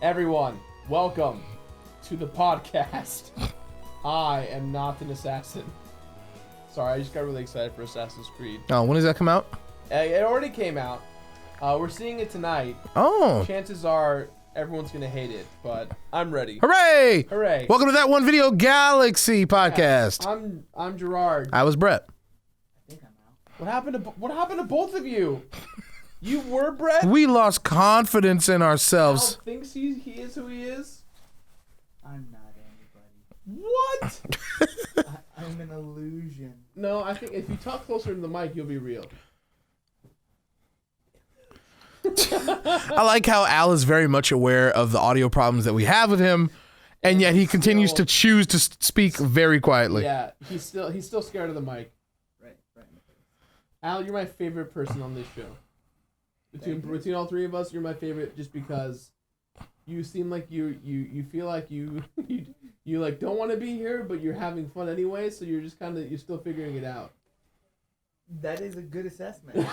Everyone, welcome to the podcast. I am not an assassin. Sorry, I just got really excited for Assassin's Creed. Oh, when does that come out? It already came out. We're seeing it tonight. Oh. Chances are everyone's going to hate it, but I'm ready. Hooray! Hooray. Welcome to That One Video Galaxy podcast. Yeah, I'm Jirard. I was Brett. I think I'm out. What happened to both of you? You were Brett? We lost confidence in ourselves. Al thinks he is who he is? I'm not anybody. What? I'm an illusion. No, I think if you talk closer to the mic, you'll be real. I like how Al is very much aware of the audio problems that we have with him, and yet he continues to choose to speak very quietly. Yeah, he's still scared of the mic. Right. Al, you're my favorite person on this show. Between all three of us, you're my favorite just because you seem like you feel like you like don't want to be here, but you're having fun anyway. So you're just you're still figuring it out. That is a good assessment.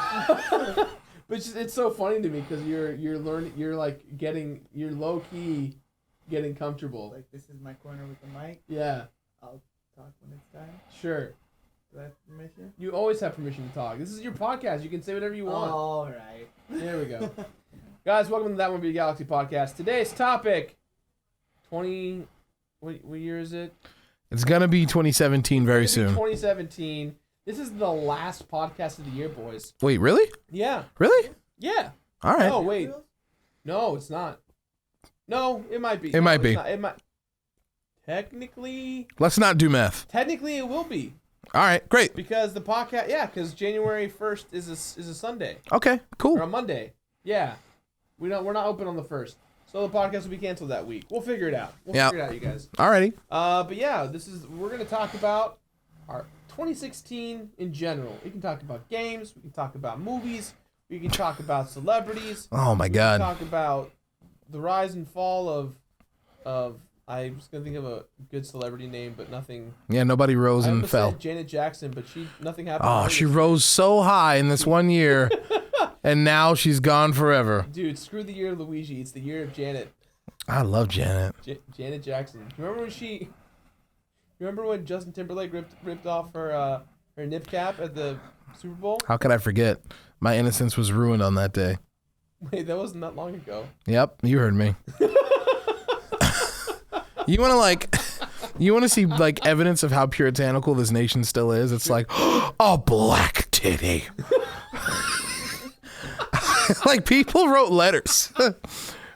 But it's so funny to me because you're learning, you're low key getting comfortable. Like, this is my corner with the mic. Yeah. I'll talk when it's time. Sure. Do I have permission? You always have permission to talk. This is your podcast. You can say whatever you want. All right. There we go. Guys, welcome to That One Video Galaxy podcast. Today's topic, what year is it? It's going to be 2017 very soon. 2017. This is the last podcast of the year, boys. Wait, really? Yeah. Really? Yeah. All right. Oh, wait. No, it's not. No, it might be. It might be. It might. Technically Let's not do math. it will be. All right, great. Because the podcast, because January 1st is a Sunday. Okay, cool. Or a Monday. Yeah. We're not open on the 1st. So the podcast will be canceled that week. We'll figure it out. We'll figure it out, you guys. Alrighty. But yeah, we're going to talk about our 2016 in general. We can talk about games, we can talk about movies, we can talk about celebrities. Oh my We God. can talk about the rise and fall of I was going to think of a good celebrity name, but nothing. Yeah, nobody rose I and almost fell. said Janet Jackson, but nothing happened. Oh, she rose so high in this one year, and now she's gone forever. Dude, screw the year of Luigi. It's the year of Janet. I love Janet. Janet Jackson. You remember when Justin Timberlake ripped off her nip cap at the Super Bowl? How could I forget? My innocence was ruined on that day. Wait, that wasn't that long ago. Yep, you heard me. You want to see like evidence of how puritanical this nation still is? It's like, a black titty. Like people wrote letters.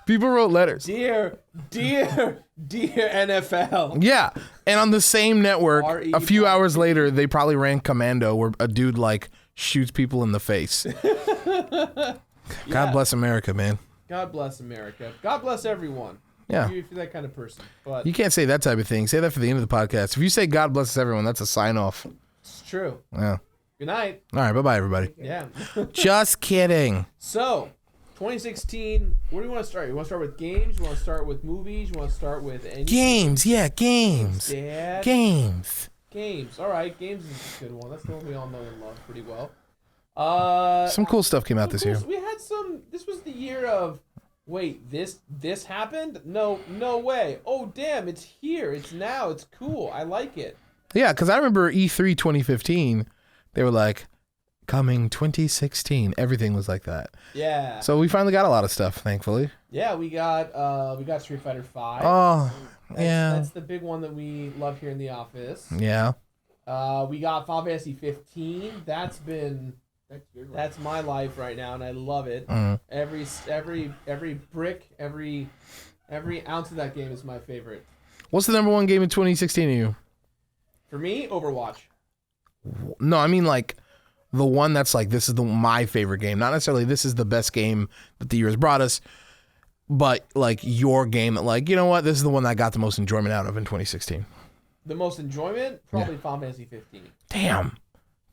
Dear NFL. Yeah, and on the same network, R.E. a few hours later, they probably ran Commando, where a dude like shoots people in the face. God bless America, man. God bless America. God bless everyone. Yeah. If you're that kind of person. But You can't say that type of thing. Say that for the end of the podcast. If you say God blesses everyone, that's a sign off. it's true. Yeah. Good night. All right. Bye-bye, everybody. Yeah. Just kidding. So, 2016, where do you want to start? You want to start with games? You want to start with movies? You want to start with any Games. Yeah, games. Dad? Games. Games. All right, games is a good one. That's the one we all know and love pretty well. Some cool stuff came out this year. We had some. This was the year of. Wait, this happened? No way. Oh damn, it's here. It's now. It's cool. I like it. Yeah, because I remember E3 2015. They were like, coming 2016. Everything was like that. Yeah. So we finally got a lot of stuff, thankfully. Yeah, we got Street Fighter 5. Oh, That's the big one that we love here in the office. Yeah. We got Final Fantasy 15. That's your life. That's my life right now, and I love it. Mm. Every brick, every ounce of that game is my favorite. What's the number one game in 2016 to you? For me, Overwatch. No, I mean like the one that's like, this is my favorite game. Not necessarily this is the best game that the year has brought us, but like your game that like, you know what, this is the one that I got the most enjoyment out of in 2016. The most enjoyment? Probably Final Fantasy 15. Damn.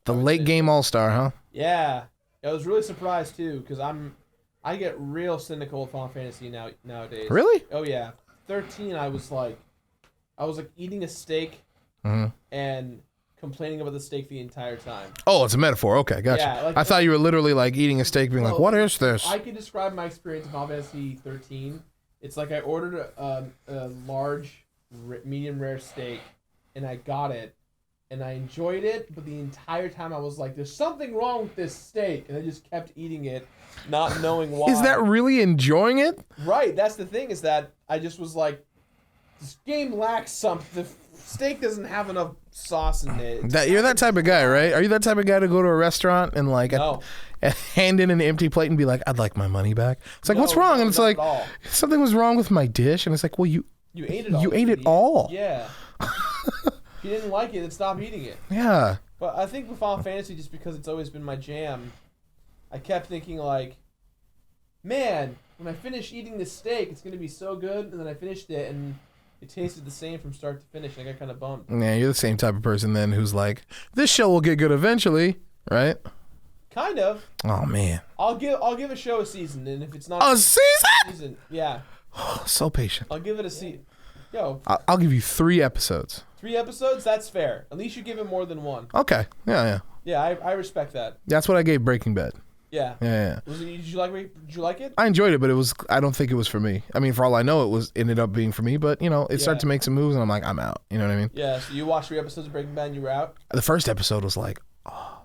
The late game all-star, huh? Yeah. I was really surprised too, because I get real cynical with Final Fantasy nowadays. Really? Oh yeah. 13 I was like eating a steak and complaining about the steak the entire time. Oh, it's a metaphor. Okay, gotcha. Yeah, like, I thought you were literally like eating a steak being like, what is this? I could describe my experience of Final Fantasy 13 It's like I ordered a large, medium rare steak, and I got it, and I enjoyed it, but the entire time I was like, "There's something wrong with this steak," and I just kept eating it, not knowing why. Is that really enjoying it? Right. That's the thing. Is that I just was like, this game lacks something. The steak doesn't have enough sauce in it. You're that type of guy, right? Are you that type of guy to go to a restaurant and like No. hand in an empty plate and be like, "I'd like my money back"? It's like, No, what's wrong? no, And it's not like, at all. something was wrong with my dish, and it's like, well, you ate it all. You ate it all. Yeah. If you didn't like it, then stop eating it. Yeah. But I think with Final Fantasy, just because it's always been my jam, I kept thinking like, man, when I finish eating this steak, it's gonna be so good. And then I finished it, and it tasted the same from start to finish. And I got kind of bummed. Yeah, you're the same type of person then who's like, this show will get good eventually, right? Kind of. Oh man. I'll give a show a season, and if it's not A season? yeah, So patient. I'll give it a season. Yo, I'll give you 3 episodes. 3 episodes? That's fair. At least you give it more than 1. Okay. Yeah. Yeah, I respect that. That's what I gave Breaking Bad. Yeah. Yeah. Did you like it? I enjoyed it, but I don't think it was for me. I mean, for all I know, ended up being for me, but it started to make some moves and I'm like, I'm out. You know what I mean? Yeah, so you watched 3 episodes of Breaking Bad and you were out? The first episode was like, oh,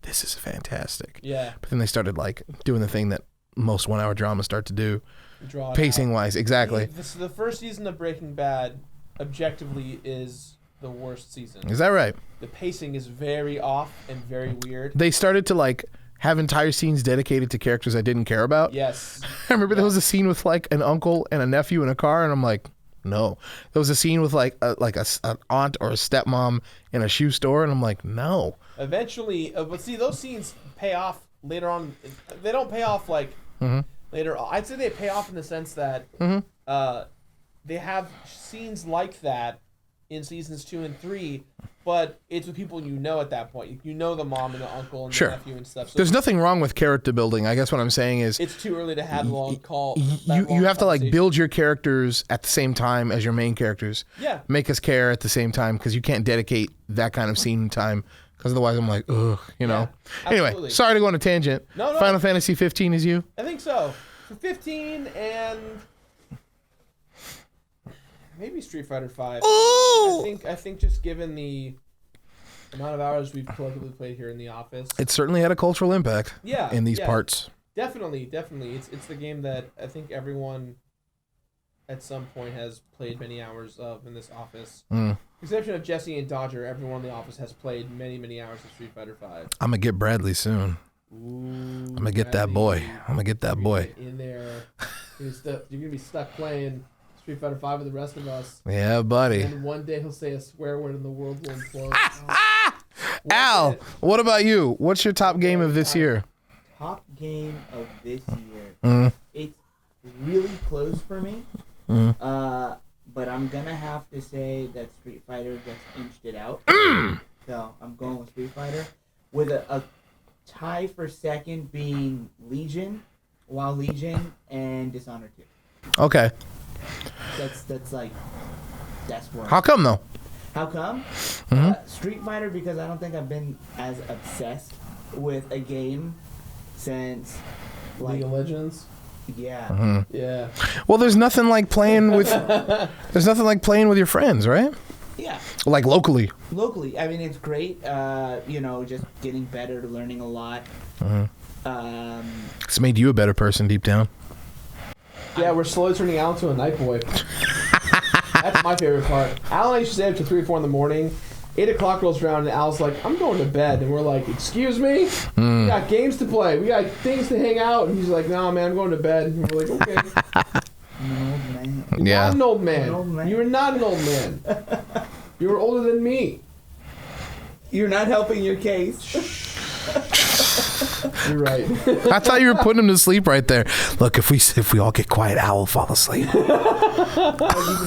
this is fantastic. Yeah. But then they started like doing the thing that most 1-hour dramas start to do. Draw Pacing wise, exactly. The first season of Breaking Bad, objectively, is the worst season. Is that right? The pacing is very off and very weird. They started to like have entire scenes dedicated to characters I didn't care about. Yes. I remember there was a scene with like an uncle and a nephew in a car, and I'm like, no. There was a scene with like an aunt or a stepmom in a shoe store, and I'm like, no. Eventually, but see, those scenes pay off later on. They don't pay off like later on. I'd say they pay off in the sense that they have scenes like that in seasons 2 and 3, but it's with people you know at that point. You know the mom and the uncle and the nephew and stuff. So there's nothing wrong with character building. I guess what I'm saying is it's too early to have a long call. You have to like build your characters at the same time as your main characters. Yeah. Make us care at the same time, because you can't dedicate that kind of scene time, because otherwise I'm like, ugh, know. Anyway, absolutely. sorry to go on a tangent. No. Final Fantasy 15 is you? I think so. For 15 and maybe Street Fighter 5. Ooh! I think just given the amount of hours we've collectively played here in the office. It certainly had a cultural impact in these parts. Definitely. It's the game that I think everyone at some point has played many hours of in this office. With the exception of Jesse and Dodger, everyone in the office has played many, many hours of Street Fighter 5. I'm going to get Bradley soon. Ooh, I'm going to get that boy. In there. You're going to be stuck playing Street Fighter 5 with the rest of us. Yeah, buddy. And one day he'll say a swear word and the world will implode. Al, what about you? What's your top game of this year? Top game of this year. It's really close for me. But I'm gonna have to say that Street Fighter just inched it out. So I'm going with Street Fighter, with a tie for second being Legion, WoW Legion, and Dishonored 2. Okay. That's where. How come though? How come? Street Fighter, because I don't think I've been as obsessed with a game since League of Legends. Yeah. Yeah. Well, there's nothing like playing with your friends, right? Yeah. Like locally. I mean, it's great. Just getting better, learning a lot. It's made you a better person deep down. Yeah, we're slowly turning Alan to a night boy. That's my favorite part. Alan and I used to stay up to 3 or 4 in the morning. 8 o'clock rolls around and Al's like, I'm going to bed. And we're like, excuse me? We got games to play. We got things to hang out. And he's like, no, man, I'm going to bed. And we're like, okay. Man. You're not an old man. An old man. You are not an old man. You were older than me. You're not helping your case. You're right. I thought you were putting him to sleep right there. Look, if we all get quiet, Al will fall asleep. You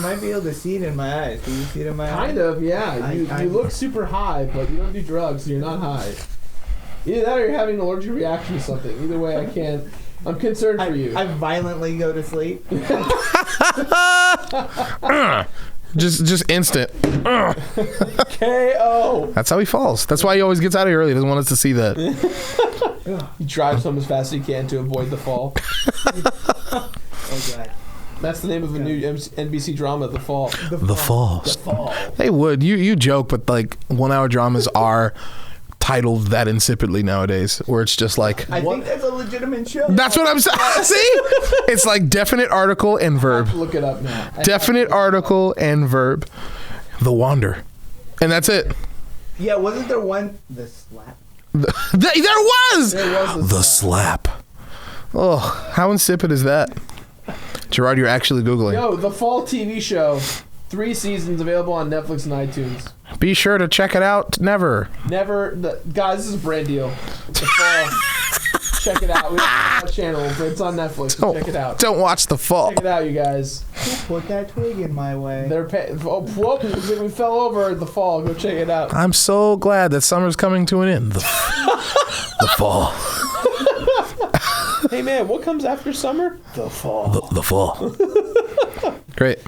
might be able to see it in my eyes. Can you see it in my eyes? Kind of, yeah. You look super high, but you don't do drugs, so you're not high. Either that or you're having an allergic reaction to something. Either way, I'm concerned for you. I violently go to sleep. Just instant. KO. That's how he falls. That's why he always gets out of here early. He doesn't want us to see that. He drives home as fast as he can to avoid the fall. Oh, God. That's the name of a new NBC drama, The Fall. The Fall. The Fall. They would. You joke, but like 1 hour dramas are titled that insipidly nowadays, where it's just like. I think that's a legitimate show. That's what I'm saying. See? It's like definite article and verb. Look it up now. Definite article and verb. The Wander. And that's it. Yeah, wasn't there one? The Slap. There was! There was The Slap. Oh, how insipid is that? Jirard, you're actually Googling. Yo, The Fall TV show. 3 seasons available on Netflix and iTunes. Be sure to check it out. Never. Guys, this is a brand deal. The Fall. Check it out. We don't have a channel, but it's on Netflix. So check it out. Don't watch The Fall. Check it out, you guys. Who put that twig in my way? Whoop, we fell over. The Fall. Go check it out. I'm so glad that summer's coming to an end. The Fall. Hey, man, what comes after summer? The Fall. The Fall. Great.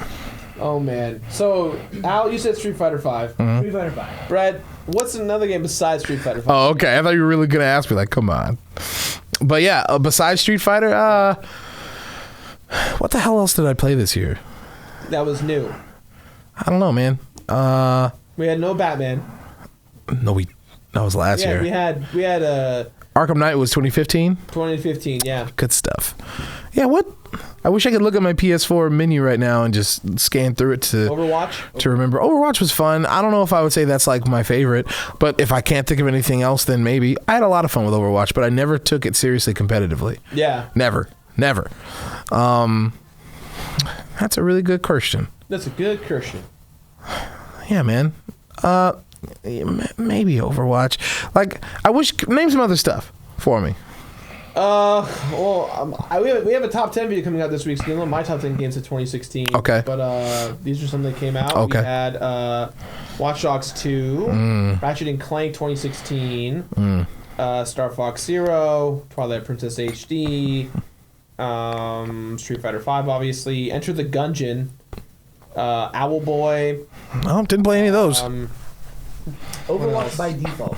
Oh, man. So, Al, you said Street Fighter 5. Mm-hmm. Street Fighter 5. Brad, what's another game besides Street Fighter 5? Oh, okay. I thought you were really gonna ask me. Like, come on. But yeah, besides Street Fighter, what the hell else did I play this year? That was new. I don't know, man. We had no Batman. No, that was last Yeah, year. we had Arkham Knight was 2015. 2015, yeah. Good stuff. Yeah, what? I wish I could look at my PS4 menu right now and just scan through it to remember. Overwatch was fun. I don't know if I would say that's like my favorite, but if I can't think of anything else, then maybe. I had a lot of fun with Overwatch, but I never took it seriously competitively. Yeah. Never. That's a really good question. That's a good question. Yeah, man. Maybe Overwatch. Like, I wish name some other stuff for me. We have a top 10 video coming out this week. So you know my top 10 games of 2016. Okay. But these are some that came out. Okay. We had Watch Dogs 2, Ratchet and Clank 2016, Star Fox Zero, Twilight Princess HD, Street Fighter 5, obviously, Enter the Gungeon, Owl Boy. Oh, didn't play any of those. Overwatch by default.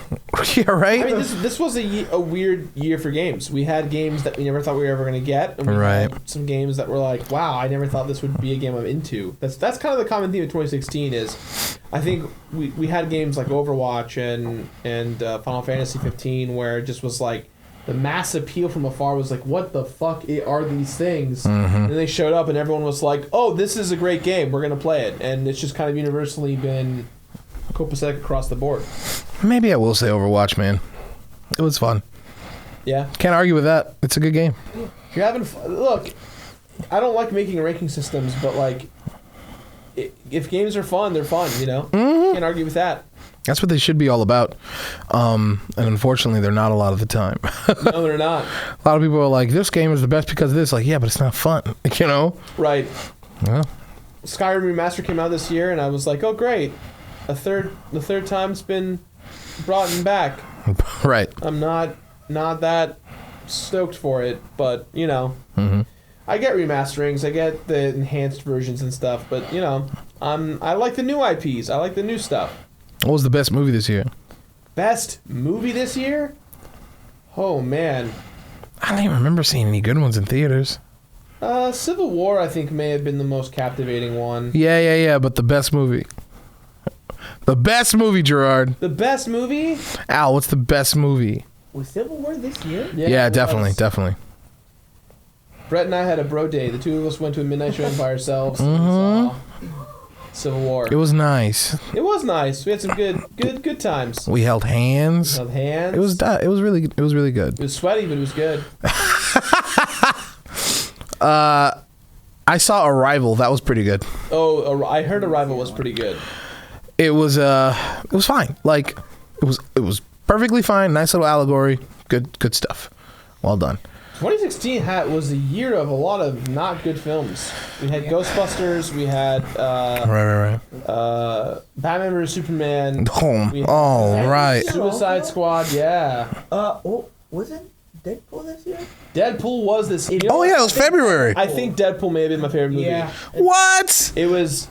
Yeah, right? I mean, this was a weird year for games. We had games that we never thought we were ever going to get. And we had some games that were like, wow, I never thought this would be a game I'm into. That's kind of the common theme of 2016 is, I think we had games like Overwatch and Final Fantasy 15 where it just was like, the mass appeal from afar was like, what the fuck are these things? Mm-hmm. And then they showed up and everyone was like, oh, this is a great game. We're going to play it. And it's just kind of universally been copacetic across the board. Maybe I will say Overwatch, man. It was fun. Yeah. Can't argue with that. It's a good game. If you're having fun, look, I don't like making ranking systems, but like, if games are fun, they're fun, you know? Mm-hmm. Can't argue with that. That's what they should be all about. And unfortunately, they're not a lot of the time. No, they're not. A lot of people are like, this game is the best because of this. Like, yeah, but it's not fun, you know? Right. Yeah. Skyrim Remaster came out this year, and I was like, oh, great. The third time's been brought back. Right. I'm not that stoked for it, but, you know. Mm-hmm. I get remasterings, I get the enhanced versions and stuff, but, you know, I like the new IPs. I like the new stuff. What was the best movie this year? Best movie this year? Oh, man. I don't even remember seeing any good ones in theaters. Civil War, I think, may have been the most captivating one. Yeah, but the best movie. The best movie, Jirard. The best movie? Al, what's the best movie? Was Civil War this year? Yeah, definitely. Brett and I had a bro day. The two of us went to a midnight showing by ourselves. Mm-hmm. And saw Civil War. It was nice. It was nice. We had some good times. We held hands. Held hands. It was really good. It was sweaty, but it was good. I saw Arrival. That was pretty good. Oh, I heard Arrival was pretty good. It was fine. Like it was perfectly fine. Nice little allegory. Good stuff. Well done. 2016 was a year of a lot of not good films. We had Ghostbusters. We had Right. Batman vs Superman. Right. Suicide Squad. Yeah. Wasn't Deadpool this year? Deadpool was this. It was February. I think Deadpool may have been my favorite movie. Yeah. What? It was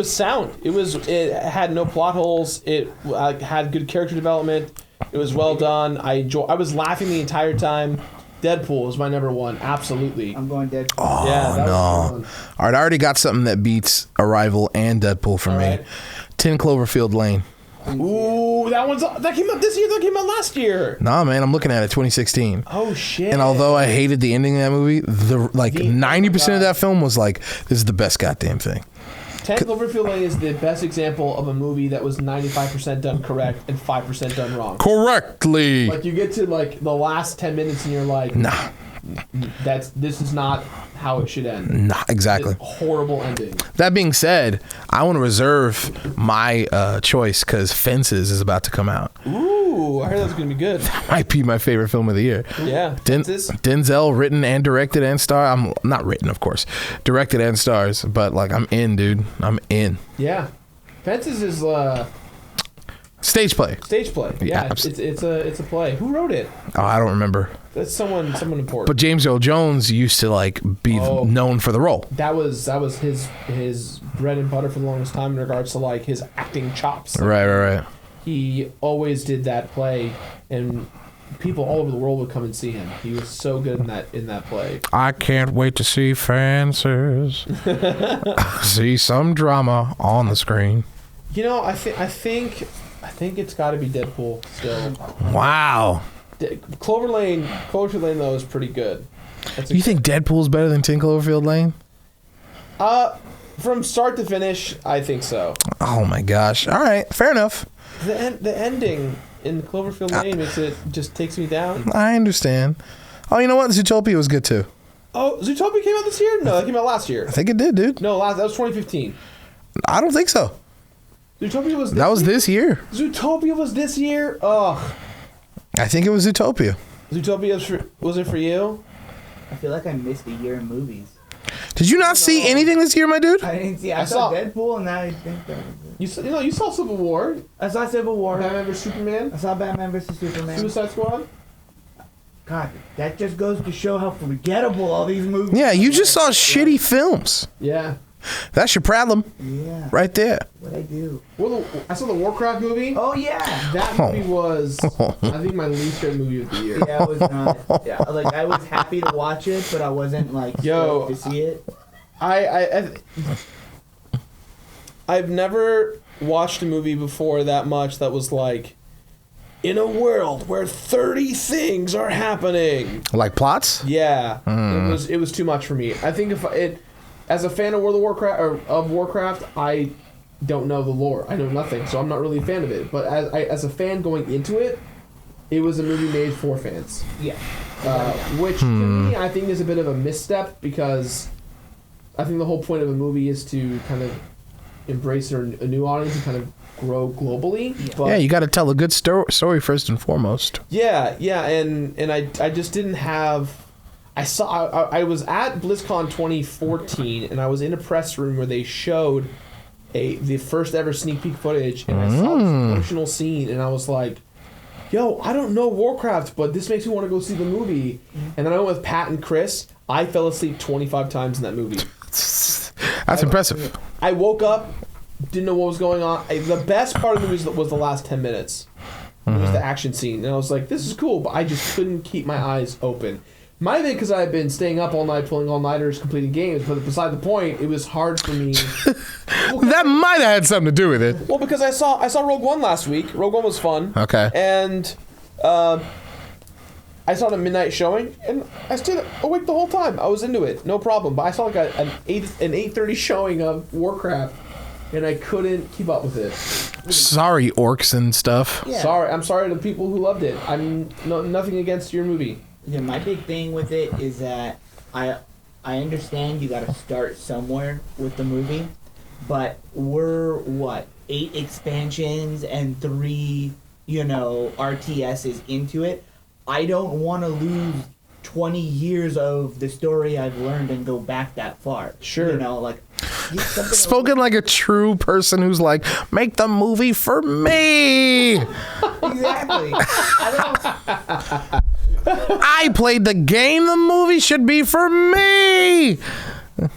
sound. It had no plot holes. It had good character development. It was well done. I was laughing the entire time. Deadpool is my number one. Absolutely. I'm going Deadpool. Oh, Yeah, that was a no. good one. All right, I already got something that beats Arrival and Deadpool for All me. right. 10 Cloverfield Lane. Ooh, that came out this year. That came out last year. Nah, man, I'm looking at it 2016. Oh shit. And although I hated the ending of that movie, 90% of that film was like, this is the best goddamn thing. 10 Cloverfield Lane is the best example of a movie that was 95% done correct and 5% done wrong. Correctly. Like you get to like the last 10 minutes and you're like, Nah, this is not how it should end. nah, exactly. It's a horrible ending. That being said, I want to reserve my choice because Fences is about to come out. Ooh, I heard that's gonna be good. Might be my favorite film of the year. Yeah. Denzel written and directed and star. I'm not written, of course, directed and stars. But like, I'm in, dude. I'm in. Yeah. Fences is Stage play. stage play. Yeah, Yeah, it's a play. Who wrote it? Oh, I don't remember. That's someone important. But James Earl Jones used to like be known for the role. that was his bread and butter for the longest time in regards to like his acting chops. Right. He always did that play, and people all over the world would come and see him. He was so good in that play. I can't wait to see Fences. See some drama on the screen. You know, I think it's got to be Deadpool still. Wow. Cloverfield Lane though is pretty good. You think Deadpool's better than 10 Cloverfield Lane? From start to finish, I think so. Oh my gosh. All right, fair enough. The ending in Cloverfield Lane just takes me down. I understand. Oh, you know what? Zootopia was good too. Oh, Zootopia came out this year? No, that came out last year. I think it did, dude. No, that was 2015. I don't think so. Zootopia was This year. Zootopia was this year? Ugh. I think it was Zootopia. Zootopia was it for you? I feel like I missed a year in movies. Did you not see anything this year, my dude? I didn't see. I saw Deadpool, and now I think that was it. You saw Civil War. I saw Civil War. Batman vs Superman. I saw Batman vs Superman. Suicide Squad. God, that just goes to show how forgettable all these movies. Yeah, you just saw shitty films. Yeah. That's your problem. Yeah. Right there. What I do? Well, I saw the Warcraft movie. Oh yeah. That movie was, I think, my least favorite movie of the year. Yeah, it was not. Yeah, like I was happy to watch it, but I wasn't like stoked to see it. I've never watched a movie before that much that was like, in a world where 30 things are happening. Like plots? Yeah, it was too much for me. I think as a fan of World of Warcraft or of Warcraft, I don't know the lore. I know nothing, so I'm not really a fan of it. But as a fan going into it, it was a movie made for fans. Yeah. Which to me, I think is a bit of a misstep because I think the whole point of a movie is to kind of embrace a new audience and kind of grow globally. But Yeah, you got to tell a good story first and foremost. yeah, and I just didn't have. I was at BlizzCon 2014 and I was in a press room where they showed the first ever sneak peek footage and I saw this emotional scene and I was like, yo, I don't know Warcraft, but this makes me want to go see the movie. And then I went with Pat and Chris. I fell asleep 25 times in that movie. That's impressive. I woke up, didn't know what was going on. The best part of the movie was the last 10 minutes. It was the action scene. And I was like, this is cool, but I just couldn't keep my eyes open. Might have been because I had been staying up all night, pulling all-nighters, completing games, but beside the point, it was hard for me. That might have had something to do with it. Well, because I saw Rogue One last week. Rogue One was fun. Okay. And I saw the midnight showing, and I stayed awake the whole time. I was into it, no problem. But I saw like an 8:30 showing of Warcraft, and I couldn't keep up with it. Sorry, orcs and stuff. Yeah. I'm sorry to the people who loved it. I'm nothing against your movie. Yeah, my big thing with it is that I understand you got to start somewhere with the movie, but we're 8 expansions and 3 RTSs into it. I don't want to lose 20 years of the story I've learned and go back that far. Sure. Spoken like a true person who's like, make the movie for me. Exactly. I played the game. The movie should be for me.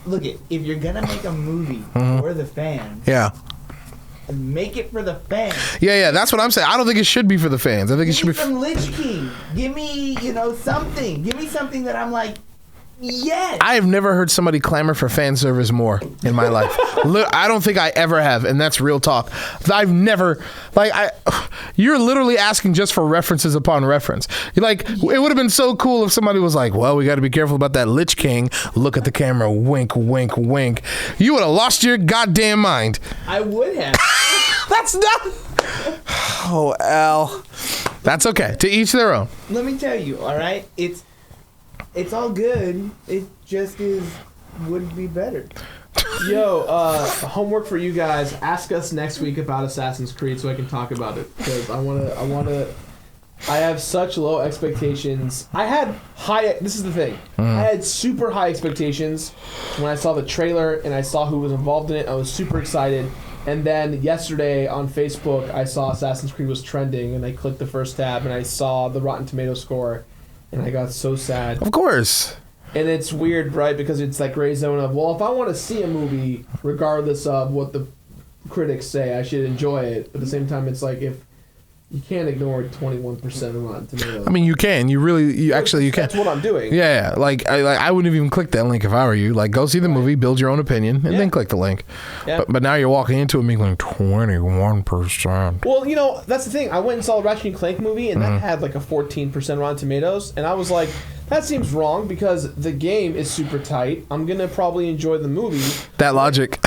Look, if you're gonna make a movie for the fans, Yeah. make it for the fans. Yeah. That's what I'm saying. I don't think it should be for the fans. I think it should be. Give me some Lich King. Give me, something. Give me something that I'm like, yes. I have never heard somebody clamor for fan service more in my life. I don't think I ever have, and that's real talk. I've never, you're literally asking just for references upon reference. Like, it would have been so cool if somebody was like, well, we got to be careful about that Lich King. Look at the camera, wink, wink, wink. You would have lost your goddamn mind. I would have. That's not. Oh, Al. That's okay. To each their own. Let me tell you, all right? It's all good. It just would be better. Yo, homework for you guys. Ask us next week about Assassin's Creed so I can talk about it, because I have such low expectations. This is the thing. I had super high expectations when I saw the trailer and I saw who was involved in it. I was super excited. And then yesterday on Facebook, I saw Assassin's Creed was trending, and I clicked the first tab and I saw the Rotten Tomato score, and I got so sad. Of course. And it's weird, right? Because it's like gray zone of, well, if I want to see a movie, regardless of what the critics say, I should enjoy it. But at the same time, it's like, if you can't ignore 21% of Rotten Tomatoes. I mean, you can. You actually can. That's what I'm doing. Yeah. Like I wouldn't have even clicked that link if I were you. Like, go see the movie, build your own opinion, and then click the link. Yeah. But now you're walking into it being like 21%. Well, that's the thing. I went and saw the Ratchet & Clank movie, and that had like a 14% Rotten Tomatoes, and I was like, that seems wrong because the game is super tight. I'm gonna probably enjoy the movie. That logic.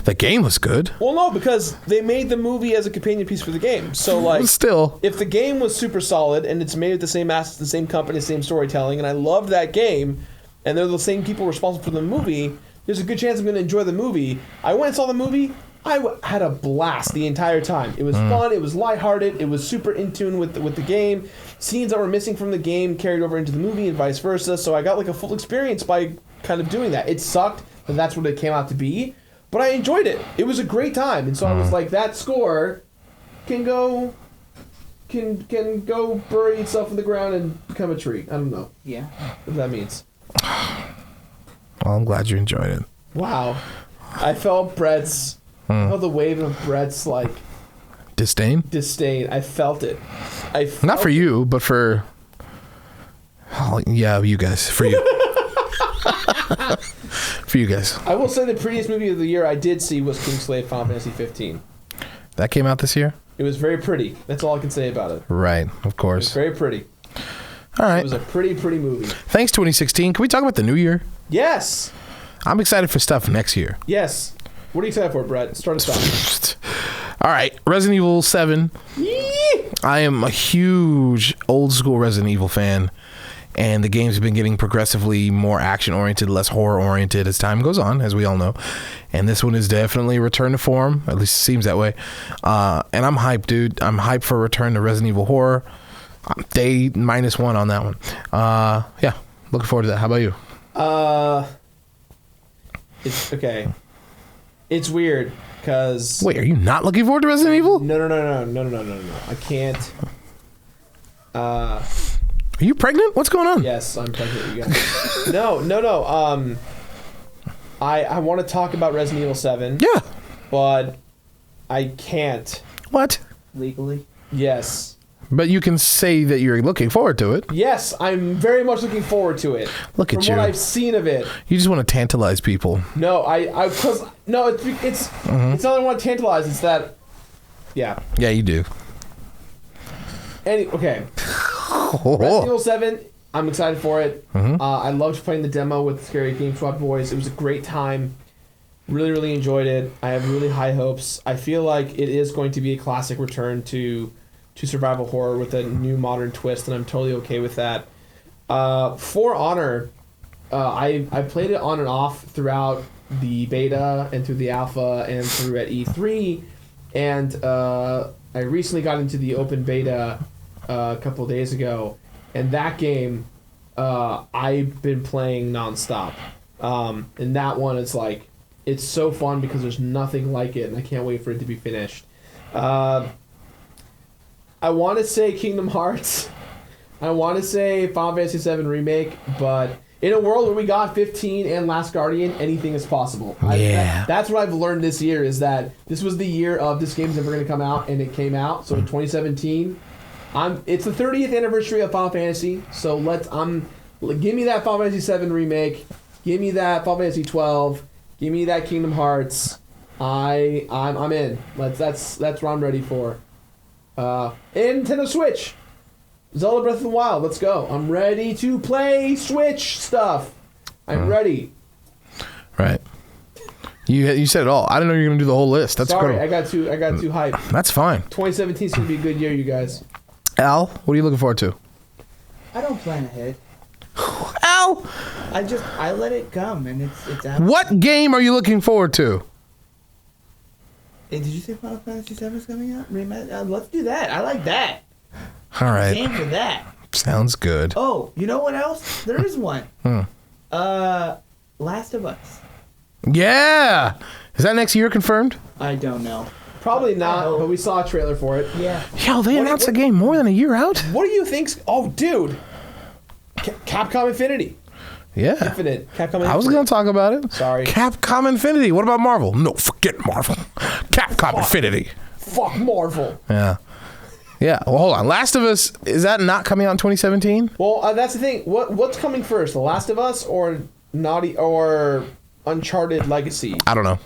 The game was good. Well, no, because they made the movie as a companion piece for the game. So, like, still, if the game was super solid and it's made with the same assets, the same company, the same storytelling, and I loved that game, and they're the same people responsible for the movie, there's a good chance I'm going to enjoy the movie. I went and saw the movie. I had a blast the entire time. It was fun. It was lighthearted. It was super in tune with the game. Scenes that were missing from the game carried over into the movie and vice versa. So I got like a full experience by kind of doing that. It sucked that that's what it came out to be, but I enjoyed it. It was a great time. And so I was like, that score can go bury itself in the ground and become a tree. I don't know. Yeah. What that means. Well, I'm glad you enjoyed it. Wow. I felt Brett's the wave of Brett's like disdain. I felt it. Not for you, but for you guys. For you. For you guys. I will say the prettiest movie of the year I did see was Kingslave Final Fantasy 15. That came out this year? It was very pretty. That's all I can say about it. Right, of course. It was very pretty. All right. It was a pretty movie. Thanks, 2016. Can we talk about the new year? Yes. I'm excited for stuff next year. Yes. What are you excited for, Brett? Start us off. All right, Resident Evil 7. Yee! I am a huge old school Resident Evil fan, and the games have been getting progressively more action-oriented, less horror-oriented as time goes on, as we all know. And this one is definitely a return to form, at least it seems that way. And I'm hyped, dude. I'm hyped for a return to Resident Evil horror. Day -1 on that one. Yeah, looking forward to that. How about you? It's okay. It's weird because. Wait, are you not looking forward to Resident Evil? No. I can't. Are you pregnant? What's going on? Yes, I'm pregnant. You guys. No. I want to talk about Resident Evil 7. Yeah. But I can't. What? Legally? Yes. But you can say that you're looking forward to it. Yes, I'm very much looking forward to it. Look at you. From what I've seen of it. You just want to tantalize people. No, it's not that I want to tantalize. It's that, yeah. Yeah, you do. Okay. Resident Evil 7, I'm excited for it. I loved playing the demo with Scary Game Squad boys. It was a great time. Really, really enjoyed it. I have really high hopes. I feel like it is going to be a classic return to survival horror with a new modern twist, and I'm totally okay with that. For Honor, I played it on and off throughout the beta and through the alpha and through at E3, and I recently got into the open beta a couple of days ago, and that game I've been playing nonstop. And that one is like, it's so fun because there's nothing like it, and I can't wait for it to be finished. I want to say Kingdom Hearts. I want to say Final Fantasy VII Remake, but in a world where we got 15 and Last Guardian, anything is possible. Yeah. That's what I've learned this year, is that this was the year of this game's never going to come out, and it came out. So in 2017, It's the 30th anniversary of Final Fantasy, so give me that Final Fantasy 7 remake. Give me that Final Fantasy 12. Give me that Kingdom Hearts. I'm in. That's what I'm ready for. And Nintendo Switch. Zelda Breath of the Wild. Let's go. I'm ready to play Switch stuff. I'm ready. Right. You said it all. I didn't know you were gonna do the whole list. That's sorry. incredible. I got too hyped. That's fine. 2017 is gonna be a good year, you guys. Al, what are you looking forward to? I don't plan ahead. Al, I let it come, and it's out. what game are you looking forward to? Hey, did you say Final Fantasy VII is coming out? Let's do that. I like that. All right. Game for that. Sounds good. Oh, you know what else? There is one. Last of Us. Yeah. Is that next year confirmed? I don't know. Probably not, but we saw a trailer for it. Yeah. Yo, they announced the game more than a year out? What do you think? Oh, dude. Capcom Infinity. Yeah. Infinite. Capcom Infinite. I was going to talk about it. Sorry. Capcom Infinity. What about Marvel? No, forget Marvel. Capcom Infinity. Fuck Marvel. Yeah. Yeah. Well, hold on. Last of Us, is that not coming out in 2017? Well, that's the thing. What's coming first? The Last of Us or Uncharted Legacy? I don't know.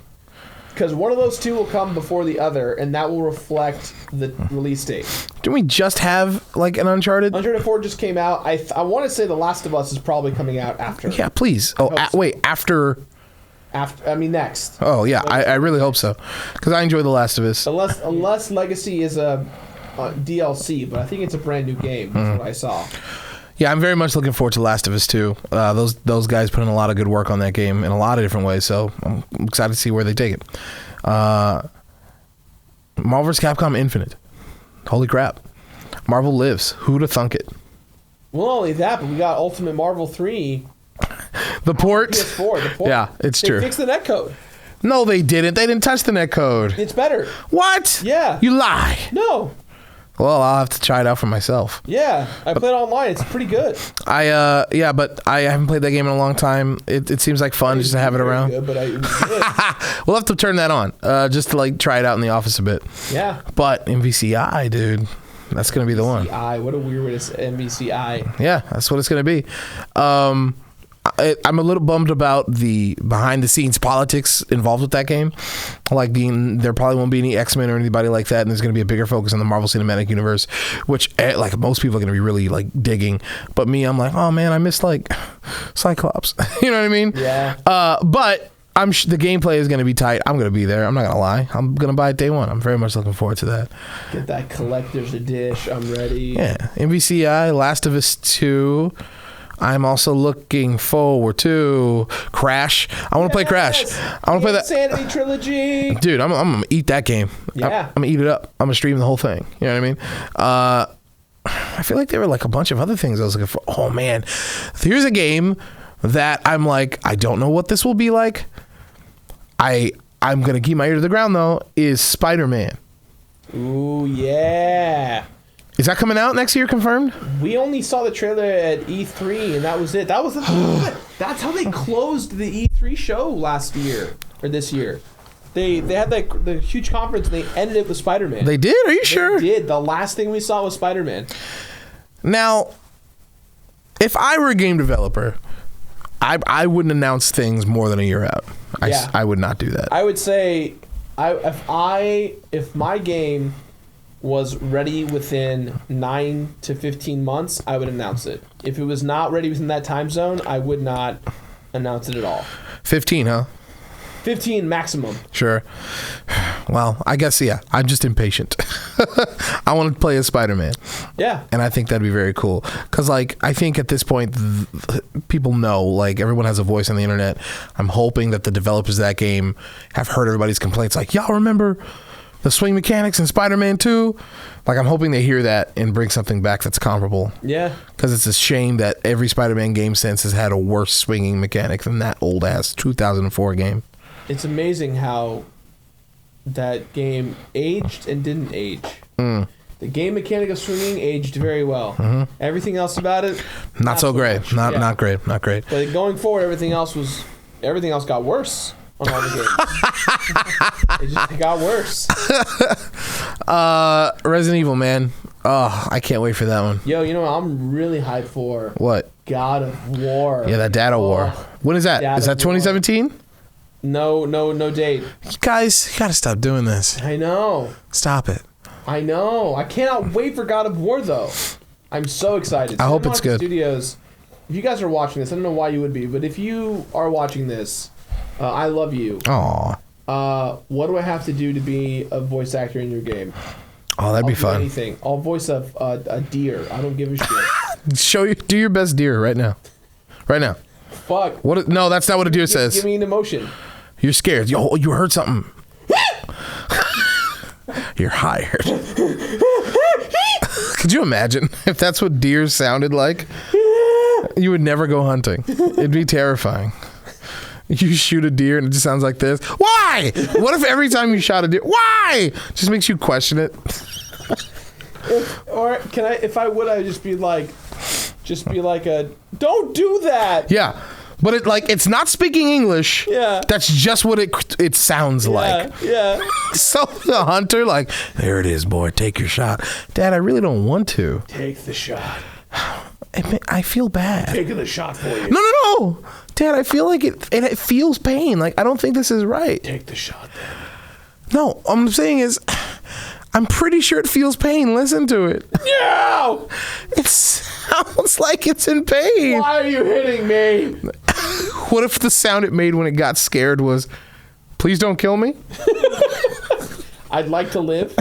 Because one of those two will come before the other, and that will reflect the release date. Didn't we just have like an Uncharted? Uncharted 4 just came out. I want to say The Last of Us is probably coming out after. Yeah, please. Oh, wait, after. Next. Oh yeah, I really hope so, because I enjoy The Last of Us. Unless Legacy is a DLC, but I think it's a brand new game. That's what I saw. Yeah, I'm very much looking forward to Last of Us 2. Those guys put in a lot of good work on that game in a lot of different ways, so I'm excited to see where they take it. Marvel vs. Capcom Infinite. Holy crap. Marvel lives. Who'd have thunk it? Well, not only that, but we got Ultimate Marvel 3. The port? PS4. The port. Yeah, it's true. They fixed the netcode. No, they didn't. They didn't touch the netcode. It's better. What? Yeah. You lie. No. Well, I'll have to try it out for myself. Yeah, I played it online. It's pretty good. Yeah, but I haven't played that game in a long time. It seems like fun just to have it around. Good, but it was good. We'll have to turn that on, just to like try it out in the office a bit. Yeah. But MVCI, dude, that's gonna be the one. MVCI, what a weird way to say MVCI. Yeah, that's what it's gonna be. I'm a little bummed about the behind the scenes politics involved with that game. Like there probably won't be any X-Men or anybody like that, and there's going to be a bigger focus on the Marvel Cinematic Universe, which like most people are going to be really like digging. But me, I'm like, oh man, I miss like Cyclops. You know what I mean? Yeah. But the gameplay is going to be tight. I'm going to be there. I'm not going to lie. I'm going to buy it day one. I'm very much looking forward to that. Get that collector's edition. I'm ready. Yeah. MVCI, Last of Us 2. I'm also looking forward to Crash. I want to play Crash. I want to play that Insanity Trilogy. Dude, I'm gonna eat that game. Yeah. I'm gonna eat it up. I'm gonna stream the whole thing. You know what I mean? I feel like there were like a bunch of other things I was looking for. Oh man, here's a game that I'm like, I don't know what this will be like. I'm gonna keep my ear to the ground though. Is Spider-Man? Ooh yeah. Is that coming out next year? Confirmed? We only saw the trailer at E3, and that was it. That was that's how they closed the E3 show last year or this year. They had like the huge conference, and they ended it with Spider-Man. They did? Are you sure? They did. The last thing we saw was Spider-Man. Now, if I were a game developer, I wouldn't announce things more than a year out. I would not do that. I would say, if my game was ready within 9 to 15 months, I would announce it. If it was not ready within that time zone, I would not announce it at all. 15, huh? 15 maximum. Sure. Well, I guess, yeah, I'm just impatient. I want to play as Spider-Man. Yeah. And I think that'd be very cool. Because, like, I think at this point, people know, like, everyone has a voice on the internet. I'm hoping that the developers of that game have heard everybody's complaints. Like, y'all remember the swing mechanics in Spider-Man 2? Like, I'm hoping they hear that and bring something back that's comparable. Yeah. Because it's a shame that every Spider-Man game since has had a worse swinging mechanic than that old-ass 2004 game. It's amazing how that game aged and didn't age. Mm. The game mechanic of swinging aged very well. Mm-hmm. Everything else about it, not so great. much. Not great. Not great. But going forward, everything else got worse on all the games. It just got worse. Resident Evil, man. Oh, I can't wait for that one. Yo, you know what I'm really hyped for? What? God of War. Yeah, that Data War. When is that? Is that 2017? No date. You guys, you gotta stop doing this. I know. Stop it. I know. I cannot wait for God of War though. I'm so excited. I hope it's good. Studios. If you guys are watching this, I don't know why you would be, but if you are watching this, I love you. Aw. What do I have to do to be a voice actor in your game? Oh, that'd be fun. Anything. I'll voice a deer. I don't give a shit. Do your best deer right now. Right now. Fuck. What? No, that's not what a deer says. Give me an emotion. You're scared. You heard something. You're hired. Could you imagine if that's what deer sounded like? You would never go hunting. It'd be terrifying. You shoot a deer and it just sounds like this. Why? What if every time you shot a deer? Why? Just makes you question it. If I would, I'd just be like don't do that. Yeah. But it's not speaking English. Yeah. That's just what it sounds like. Yeah. So the hunter, like, there it is, boy. Take your shot. Dad, I really don't want to. Take the shot. I feel bad. Taking the shot for you. No. Dad, I feel like it feels pain. Like, I don't think this is right. Take the shot then. No, what I'm saying is, I'm pretty sure it feels pain. Listen to it. No! It sounds like it's in pain. Why are you hitting me? What if the sound it made when it got scared was, please don't kill me? I'd like to live.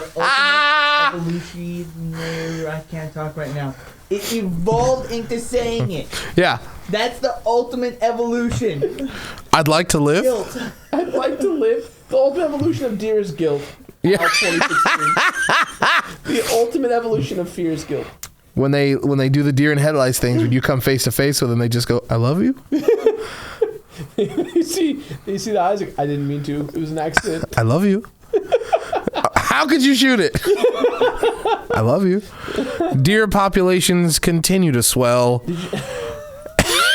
The ultimate evolution. I can't talk right now. It evolved into saying it. Yeah. That's the ultimate evolution. I'd like to live. Guilt. I'd like to live. The ultimate evolution of deer is guilt. Yeah. 2016. The ultimate evolution of fear is guilt. When they do the deer in headlights things, when you come face to face with them, they just go, I love you. You see the eyes? Like, I didn't mean to. It was an accident. I love you. How could you shoot it? I love you. Deer populations continue to swell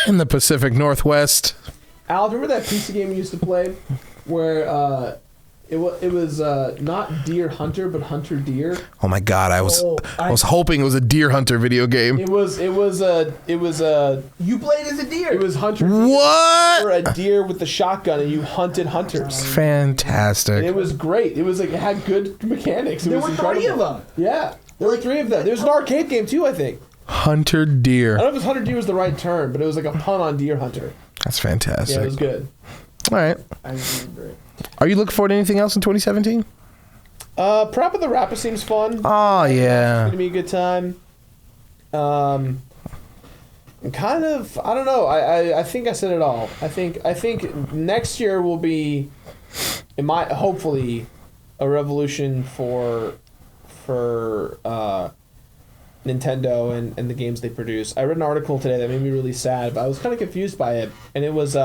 in the Pacific Northwest. Al, remember that pizza game we used to play where it was not Deer Hunter but Hunter Deer? Oh my God! I was hoping it was a Deer Hunter video game. It was a. You played as a deer. It was Hunter Deer. What? You were a deer with the shotgun and you hunted hunters. Fantastic. And it was great. It was like it had good mechanics. There were 3 of them. Yeah, there were 3 of them. There's an arcade game too, I think. Hunter Deer. I don't know if Hunter Deer was the right term, but it was like a pun on Deer Hunter. That's fantastic. Yeah, it was good. All right. I remember it. Are you looking forward to anything else in 2017? Prop of the Rapper seems fun. Oh yeah. It's gonna be a good time. Kind of. I don't know. I think I said it all. I think next year will be, hopefully, a revolution for Nintendo and the games they produce. I read an article today that made me really sad, but I was kind of confused by it, and it was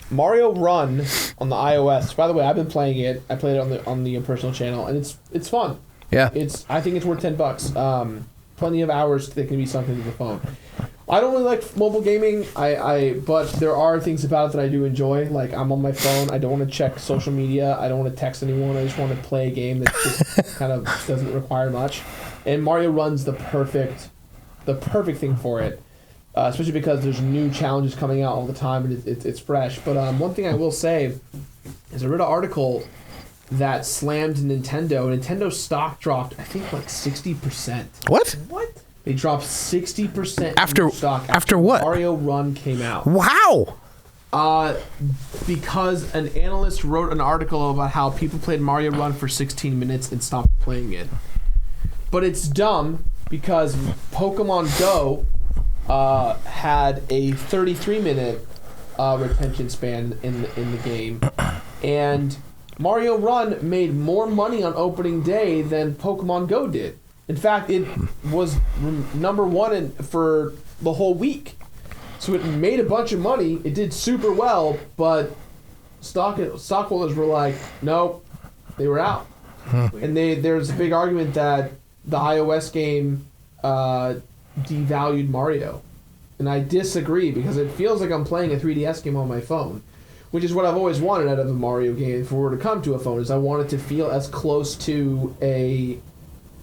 Mario Run on the iOS. By the way, I've been playing it. I played it on the Impersonal channel, and it's fun. Yeah. I think it's worth $10. Plenty of hours that can be sunk into the phone. I don't really like mobile gaming. But there are things about it that I do enjoy. Like, I'm on my phone. I don't want to check social media. I don't want to text anyone. I just want to play a game that just kind of doesn't require much. And Mario Run's the perfect thing for it. Especially because there's new challenges coming out all the time and it's fresh. But one thing I will say is I read an article that slammed Nintendo. Nintendo's stock dropped, I think, like 60%. What? They dropped 60% After stock after what? Mario Run came out. Wow. Because an analyst wrote an article about how people played Mario Run for 16 minutes and stopped playing it. But it's dumb because Pokemon Go had a 33-minute retention span in the game, and Mario Run made more money on opening day than Pokemon Go did. In fact, it was number 1 for the whole week. So it made a bunch of money. It did super well, but stockholders were like, nope, they were out. And there's a big argument that the iOS game devalued Mario. And I disagree because it feels like I'm playing a 3DS game on my phone. which is what I've always wanted out of a Mario game. If it were to come to a phone, is I want it to feel as close to a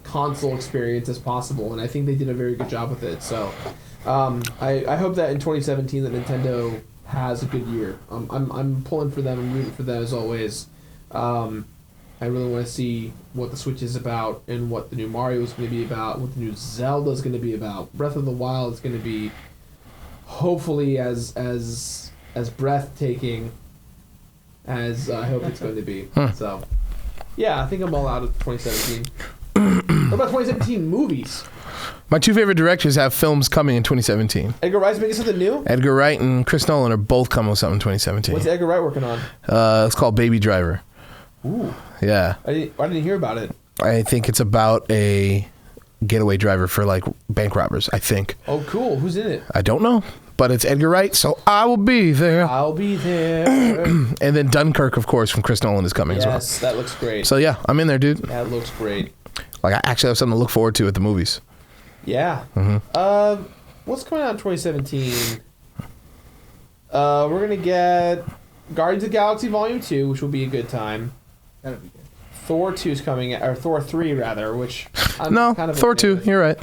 console experience as possible, and I think they did a very good job with it. So, I hope that in 2017 that Nintendo has a good year. I'm pulling for them. I'm rooting for them as always. I really want to see what the Switch is about and what the new Mario is going to be about, what the new Zelda is going to be about. Breath of the Wild is going to be hopefully as breathtaking as I hope it's going to be. So, yeah, I think I'm all out of 2017. What about 2017 movies? My two favorite directors have films coming in 2017. Edgar Wright's making something new? Edgar Wright and Chris Nolan are both coming with something in 2017. What's Edgar Wright working on? It's called Baby Driver. Ooh. Yeah. I didn't hear about it. I think it's about a getaway driver for like bank robbers, I think. Oh, cool. Who's in it? I don't know, but it's Edgar Wright, so I will be there. I'll be there. And then Dunkirk, of course, from Chris Nolan is coming as well. Yes, that looks great. So yeah, I'm in there, dude. That looks great. Like I actually have something to look forward to at the movies. Yeah. What's coming out in 2017? We're gonna get Guardians of the Galaxy Volume 2, which will be a good time. That'll be good. Thor 2 is coming, or Thor 3 rather, which I'm No, kind of Thor okay 2, with. you're right.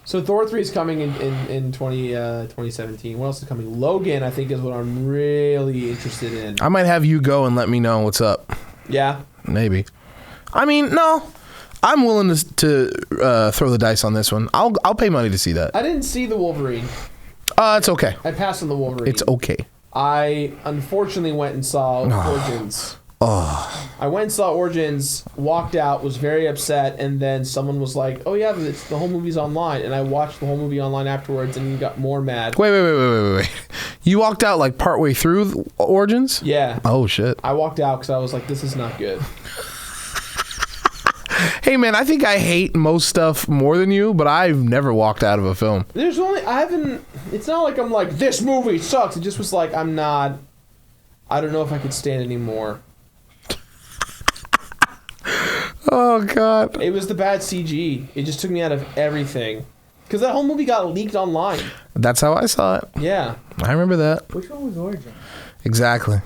So Thor 3 is coming in 2017. What else is coming? Logan, I think, is what I'm really interested in. I might have you go and let me know what's up. Yeah. Maybe. I mean, no. I'm willing to throw the dice on this one. I'll pay money to see that. I didn't see the Wolverine. It's okay. I passed on the Wolverine. It's okay. I unfortunately went and saw Origins. Oh. I went and saw Origins, walked out, was very upset, and then someone was like, "Oh yeah, the whole movie's online." And I watched the whole movie online afterwards, and got more mad. Wait. You walked out like partway through Origins? Yeah. Oh shit. I walked out because I was like, "This is not good." Hey man, I think I hate most stuff more than you, but I've never walked out of a film. It's not like I'm like, "This movie sucks." It just was like, I don't know if I could stand anymore. Oh god. It was the bad CG. It just took me out of everything. Because that whole movie got leaked online. That's how I saw it. Yeah. I remember that. Which one was Origin? Exactly.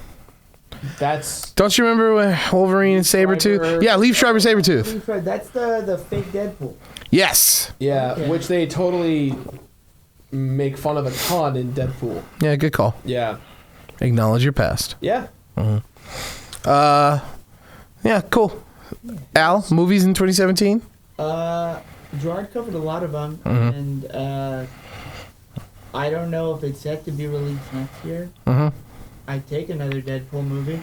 That's... Don't you remember when Wolverine and Sabretooth? Yeah, Leaf Strider Sabretooth. That's the fake Deadpool. Yes. Yeah, Okay. which they totally make fun of a ton in Deadpool. Yeah, good call. Yeah. Acknowledge your past. Yeah. Yeah, cool. Al, movies in 2017? Jirard covered a lot of them, and I don't know if it's set to be released next year. I'd take another Deadpool movie.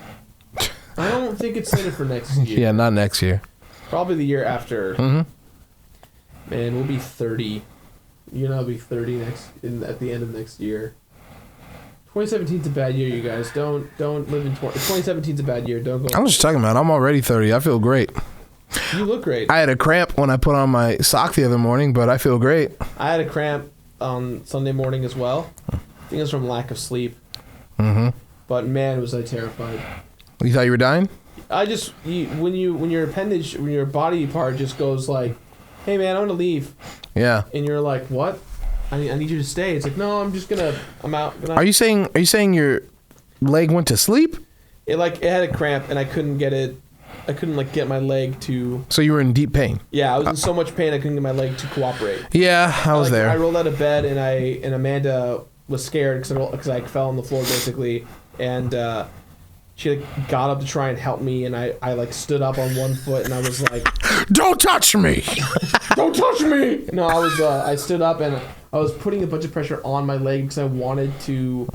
I don't think it's slated for next year. Yeah, not next year. Probably the year after. Man, we'll be 30. You know, I'll be 30 at the end of next year. 2017's a bad year, you guys. Don't live in 2017's a bad year. Don't go. I'm just talking about I'm already 30. I feel great. You look great. I had a cramp when I put on my sock the other morning, but I feel great. I had a cramp on Sunday morning as well. I think it was from lack of sleep. But man, was I terrified. You thought you were dying? When your appendage, when your body part just goes like, "Hey man, I'm gonna leave," Yeah. and you're like, "What? I need you to stay." It's like, "No, I'm out." Are you saying your leg went to sleep? It had a cramp and I couldn't get it. I couldn't get my leg to. So you were in deep pain? Yeah, I was in so much pain I couldn't get my leg to cooperate. Yeah, I was there. I rolled out of bed and Amanda was scared because I fell on the floor basically, and she got up to try and help me, and I stood up on one foot and I was like, "Don't touch me! Don't touch me!" No, I stood up and I was putting a bunch of pressure on my leg because I wanted to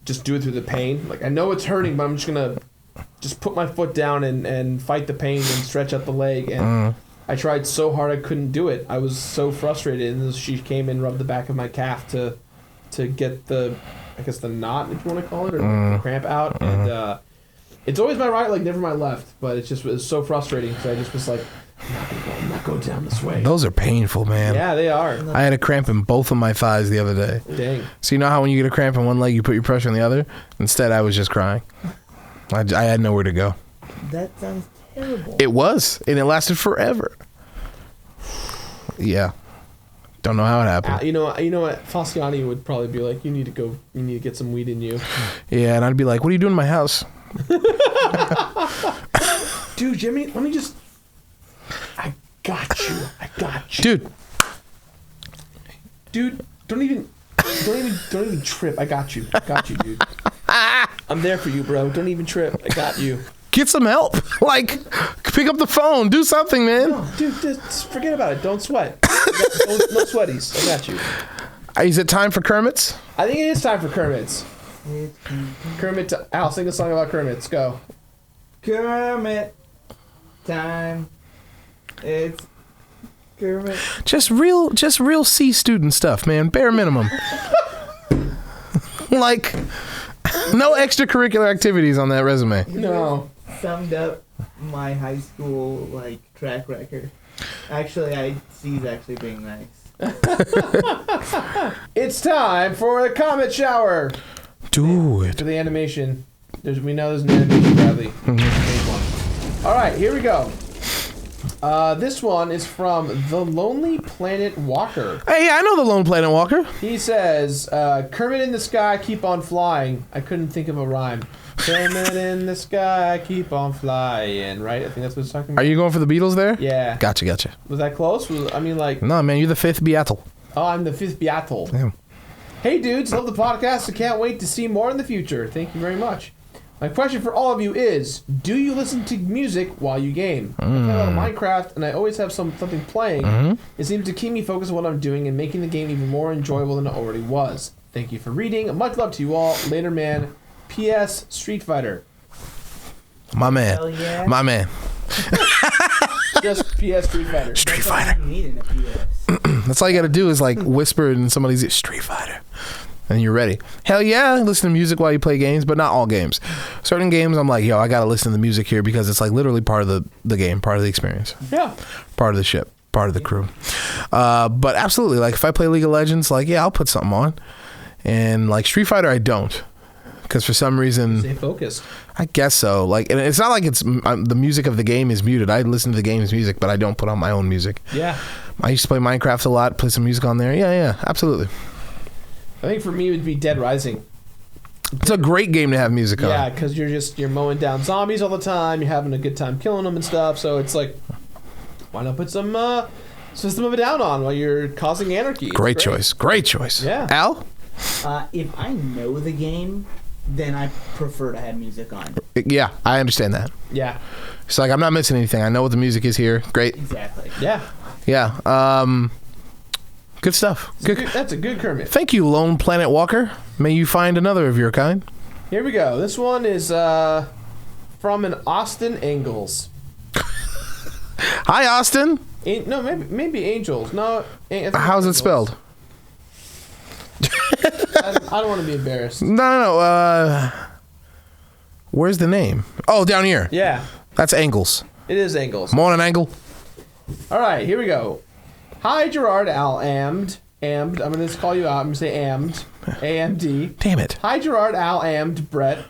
just do it through the pain. I know it's hurting, but I'm just gonna just put my foot down and fight the pain and stretch out the leg. And I tried so hard I couldn't do it. I was so frustrated, and she came and rubbed the back of my calf to get the knot, if you want to call it, or the cramp out. And it's always my right leg, never my left. But it was so frustrating because I just was like, I'm not going down this way. Those are painful, man. Yeah, they are. I had a cramp in both of my thighs the other day. Dang. So you know how when you get a cramp in one leg, you put your pressure on the other? Instead, I was just crying. I had nowhere to go. That sounds terrible. It was, and it lasted forever. Yeah. Don't know how it happened. You know what? Falciani would probably be like, you need to get some weed in you. Yeah, and I'd be like, what are you doing in my house? Dude, Jimmy, let me just. I got you. Dude, don't even trip. I got you, dude. I'm there for you, bro. Don't even trip. I got you. Get some help. Like, pick up the phone. Do something, man. No, dude, just forget about it. Don't sweat. No sweaties. I got you. Is it time for Kermits? I think it is time for Kermits. Kermit, Al, sing a song about Kermits. Go. Kermit time. It's Kermit. Just real C student stuff, man. Bare minimum. Like, no extracurricular activities on that resume. No. Summed up my high school track record. Actually, C's actually being nice. It's time for a comet shower. Do it. For the animation. We know there's an animation, Bradley. All right, here we go. This one is from The Lonely Planet Walker. Hey, I know the Lone Planet Walker. He says, Kermit in the sky, keep on flying. I couldn't think of a rhyme. Kermit in the sky, keep on flying. Right? I think that's what it's talking about. Are you going for the Beatles there? Yeah. Gotcha. Was that close? No, man, you're the fifth Beatle. Oh, I'm the fifth Beatle. Damn. Hey, dudes, love the podcast. I can't wait to see more in the future. Thank you very much. My question for all of you is, do you listen to music while you game? I play a lot of Minecraft, and I always have something playing. It seems to keep me focused on what I'm doing and making the game even more enjoyable than it already was. Thank you for reading. Much love to you all. Later, man. P.S. Street Fighter. My man. Hell yeah. My man. Just P.S. Street Fighter. Street Fighter. You need in a PS. That's all you got to do is whisper in somebody's ear, Street Fighter. And you're ready. Hell yeah, listen to music while you play games, but not all games. Certain games, I'm like, yo, I got to listen to the music here because it's literally part of the game, part of the experience. Yeah. Part of the ship, part of the crew. But absolutely, if I play League of Legends, yeah, I'll put something on. And Street Fighter, I don't. Because for some reason... Stay focused. I guess so. And it's not like it's the music of the game is muted. I listen to the game's music, but I don't put on my own music. Yeah. I used to play Minecraft a lot, play some music on there. Yeah, absolutely. I think for me it would be Dead Rising. It's a great game to have music on. Yeah, because you're mowing down zombies all the time. You're having a good time killing them and stuff. So it's why not put some System of a Down on while you're causing anarchy? Great choice. Yeah. Al? If I know the game, then I prefer to have music on. Yeah, I understand that. Yeah. It's I'm not missing anything. I know what the music is here. Great. Exactly. Yeah. Yeah. Good stuff. That's a good Kermit. Thank you, Lone Planet Walker. May you find another of your kind. Here we go. This one is from an Austin Angles. Hi, Austin. No, maybe Angels. No. How's it spelled? I don't want to be embarrassed. No. Where's the name? Oh, down here. Yeah. That's Angles. It is Angles. Morning, Angle. All right, here we go. Hi, Jirard, Al, Amd. I'm going to just call you out. I'm going to say Amd. A-M-D. Damn it. Hi, Jirard, Al, Amd, Brett.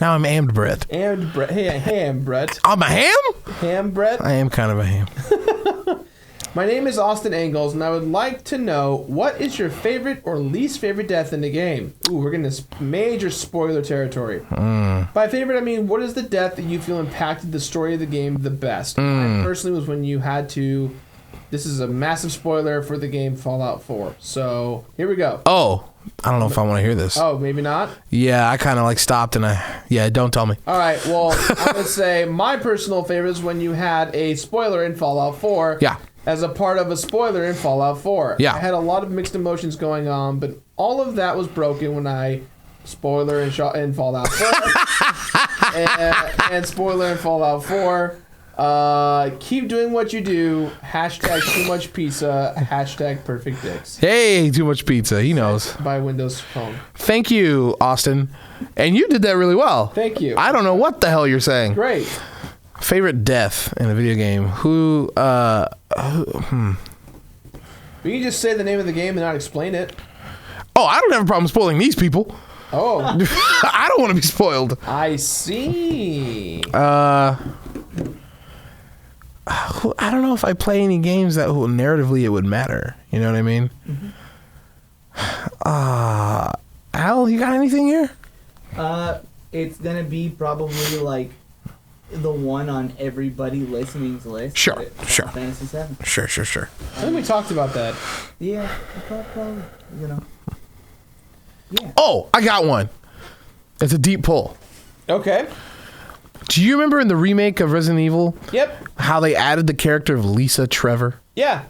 Now I'm Amd Brett. Amd, Brett. Hey, ham, Brett. I'm a ham? Ham, Brett. I am kind of a ham. My name is Austin Angles, and I would like to know, what is your favorite or least favorite death in the game? Ooh, we're getting this major spoiler territory. By favorite, I mean, what is the death that you feel impacted the story of the game the best? Mine personally was when you had to... This is a massive spoiler for the game Fallout 4. So, here we go. Oh, I don't know if I want to hear this. Oh, maybe not? Yeah, I kind of stopped and don't tell me. All right, well, I would say my personal favorite is when you had a spoiler in Fallout 4. Yeah. As a part of a spoiler in Fallout 4. Yeah. I had a lot of mixed emotions going on, but all of that was broken when I spoiler in Fallout 4 and spoiler in Fallout 4. Keep doing what you do. Hashtag too much pizza. Hashtag perfect dicks. Hey, too much pizza. He knows. By Windows Phone. Thank you, Austin. And you did that really well. Thank you. I don't know what the hell you're saying. Great. Favorite death in a video game? We can just say the name of the game and not explain it. Oh, I don't have a problem spoiling these people. Oh. I don't want to be spoiled. I see. I don't know if I play any games that narratively it would matter. You know what I mean? Al, you got anything here? It's gonna be probably like the one on everybody listening's list. Sure. Fantasy 7. Sure. I think we talked about that. Yeah, probably. You know. Yeah. Oh, I got one. It's a deep pull. Okay. Do you remember in the remake of Resident Evil? Yep. How they added the character of Lisa Trevor? Yeah.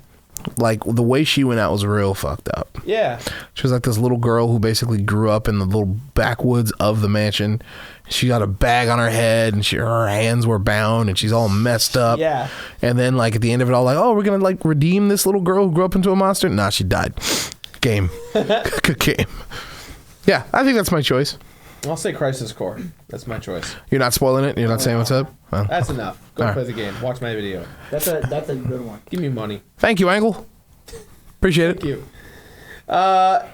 Like the way she went out was real fucked up. Yeah. She was like this little girl who basically grew up in the little backwoods of the mansion. She got a bag on her head and her hands were bound and she's all messed up. Yeah. And then like at the end of it all, like, oh, we're gonna like redeem this little girl who grew up into a monster. Nah, she died. Game. Game. Yeah, I think that's my choice. I'll say Crisis Core. That's my choice. You're not spoiling it? You're not saying what's up? Well. That's enough. Go All play right. the game. Watch my video. That's a good one. Give me money. Thank you, Angle. Appreciate it. Thank you.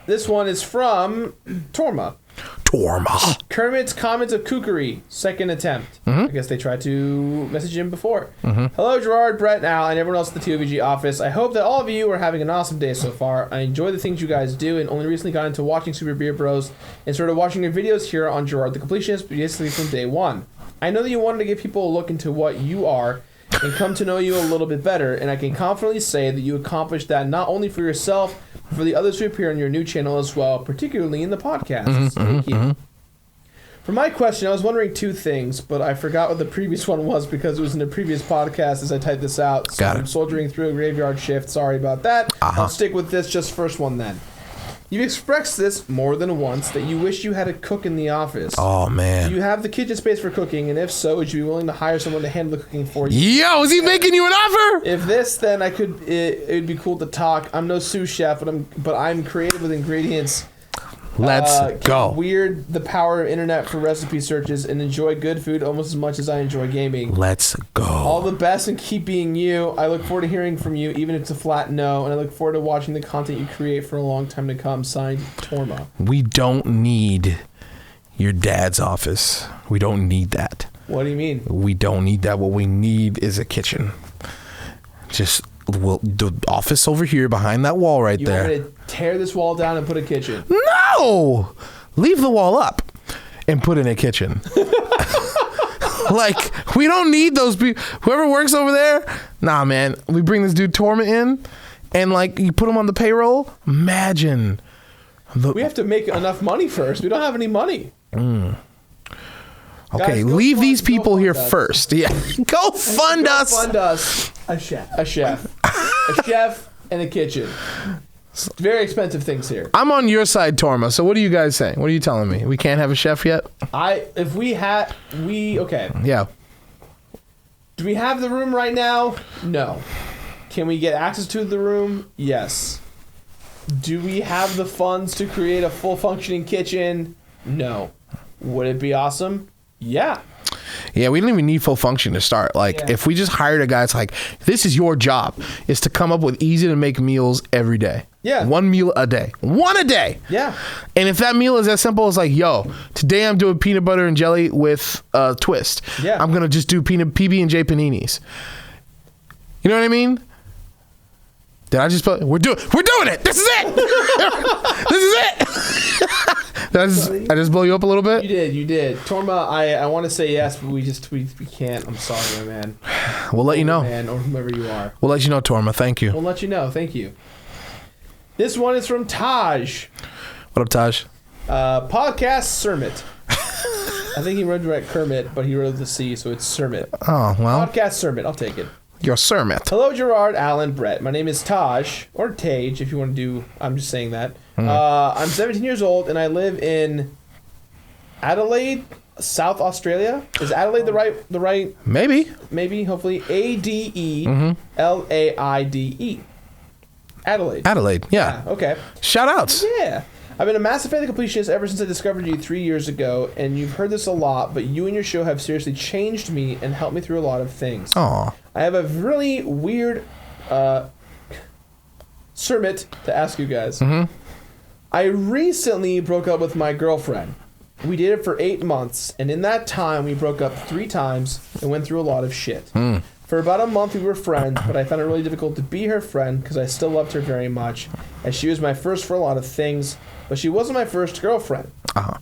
This one is from Torma. Kermit's Comments of Kookery, second attempt. I guess they tried to message him before. Hello, Jirard, Brett, and Al, and everyone else at the TOVG office. I hope that all of you are having an awesome day so far. I enjoy the things you guys do, and only recently got into watching Super Beer Bros and started watching your videos here on Jirard the Completionist, basically from day one. I know that you wanted to give people a look into what you are and come to know you a little bit better, and I can confidently say that you accomplished that not only for yourself, but for the others who appear on your new channel as well, particularly in the podcast. Thank you. For my question, I was wondering two things, but I forgot what the previous one was because it was in a previous podcast as I typed this out. So I'm soldiering through a graveyard shift. Sorry about that. I'll stick with this just first one then. You've expressed this more than once that you wish you had a cook in the office. Oh, man. Do you have the kitchen space for cooking? And if so, would you be willing to hire someone to handle the cooking for you? Yo, is he making you an offer? If this, then I could. It'd be cool to talk. I'm no sous chef, but I'm creative with ingredients. Let's go. Weird the power of internet for recipe searches and enjoy good food almost as much as I enjoy gaming. Let's go. All the best and keep being you. I look forward to hearing from you, even if it's a flat no, and I look forward to watching the content you create for a long time to come. Signed, Torma. We don't need your dad's office. We don't need that. What do you mean? We don't need that. What we need is a kitchen. Just the office over here behind that wall right You there. want me to tear this wall down and put a kitchen? No! Leave the wall up and put in a kitchen. Like, we don't need those people. Whoever works over there, nah, man. We bring this dude Torma in and, like, you put him on the payroll. Imagine. We have to make enough money first. We don't have any money. Okay, Guys, leave these go people fund here us. first. Yeah. Go fund us. Fund us. A chef. A chef. A chef and a kitchen. It's very expensive things here. I'm on your side, Torma. So what are you guys saying? What are you telling me? We can't have a chef yet? Okay. Yeah. Do we have the room right now? No. Can we get access to the room? Yes. Do we have the funds to create a full functioning kitchen? No. Would it be awesome? Yeah. Yeah, we don't even need full function to start. Like, if we just hired a guy, it's like, this is your job, is to come up with easy to make meals every day. Yeah. One meal a day. One a day. Yeah. And if that meal is as simple as like, yo, today I'm doing peanut butter and jelly with a twist. Yeah. I'm going to just do PB&J paninis. You know what I mean? Did I just put, we're doing it. This is it. This is it. I just blow you up a little bit? You did. Torma, I want to say yes, but we can't. I'm sorry, my man. We'll let you know. Man, or whoever you are. We'll let you know, Torma. Thank you. We'll let you know. Thank you. This one is from Taj. What up, Taj? Podcast Sermit. I think he wrote it right Kermit, but he wrote the C, so it's Sermit. Oh, well. Podcast Sermit. I'll take it. Your Sermit. Hello, Jirard, Alan, Brett. My name is Taj, or Tage, if you want to do. I'm just saying that. I'm 17 years old, and I live in Adelaide, South Australia. Is Adelaide the right? Maybe. Hopefully, ADELAIDE. Adelaide. Adelaide. Yeah. Okay. Shout outs. Yeah. I've been a massive fan of Completionist ever since I discovered you 3 years ago, and you've heard this a lot, but you and your show have seriously changed me and helped me through a lot of things. Aw. I have a really weird sermit to ask you guys. I recently broke up with my girlfriend. We dated for 8 months, and in that time, we broke up 3 times and went through a lot of shit. For about a month we were friends, but I found it really difficult to be her friend because I still loved her very much, as she was my first for a lot of things, but she wasn't my first girlfriend.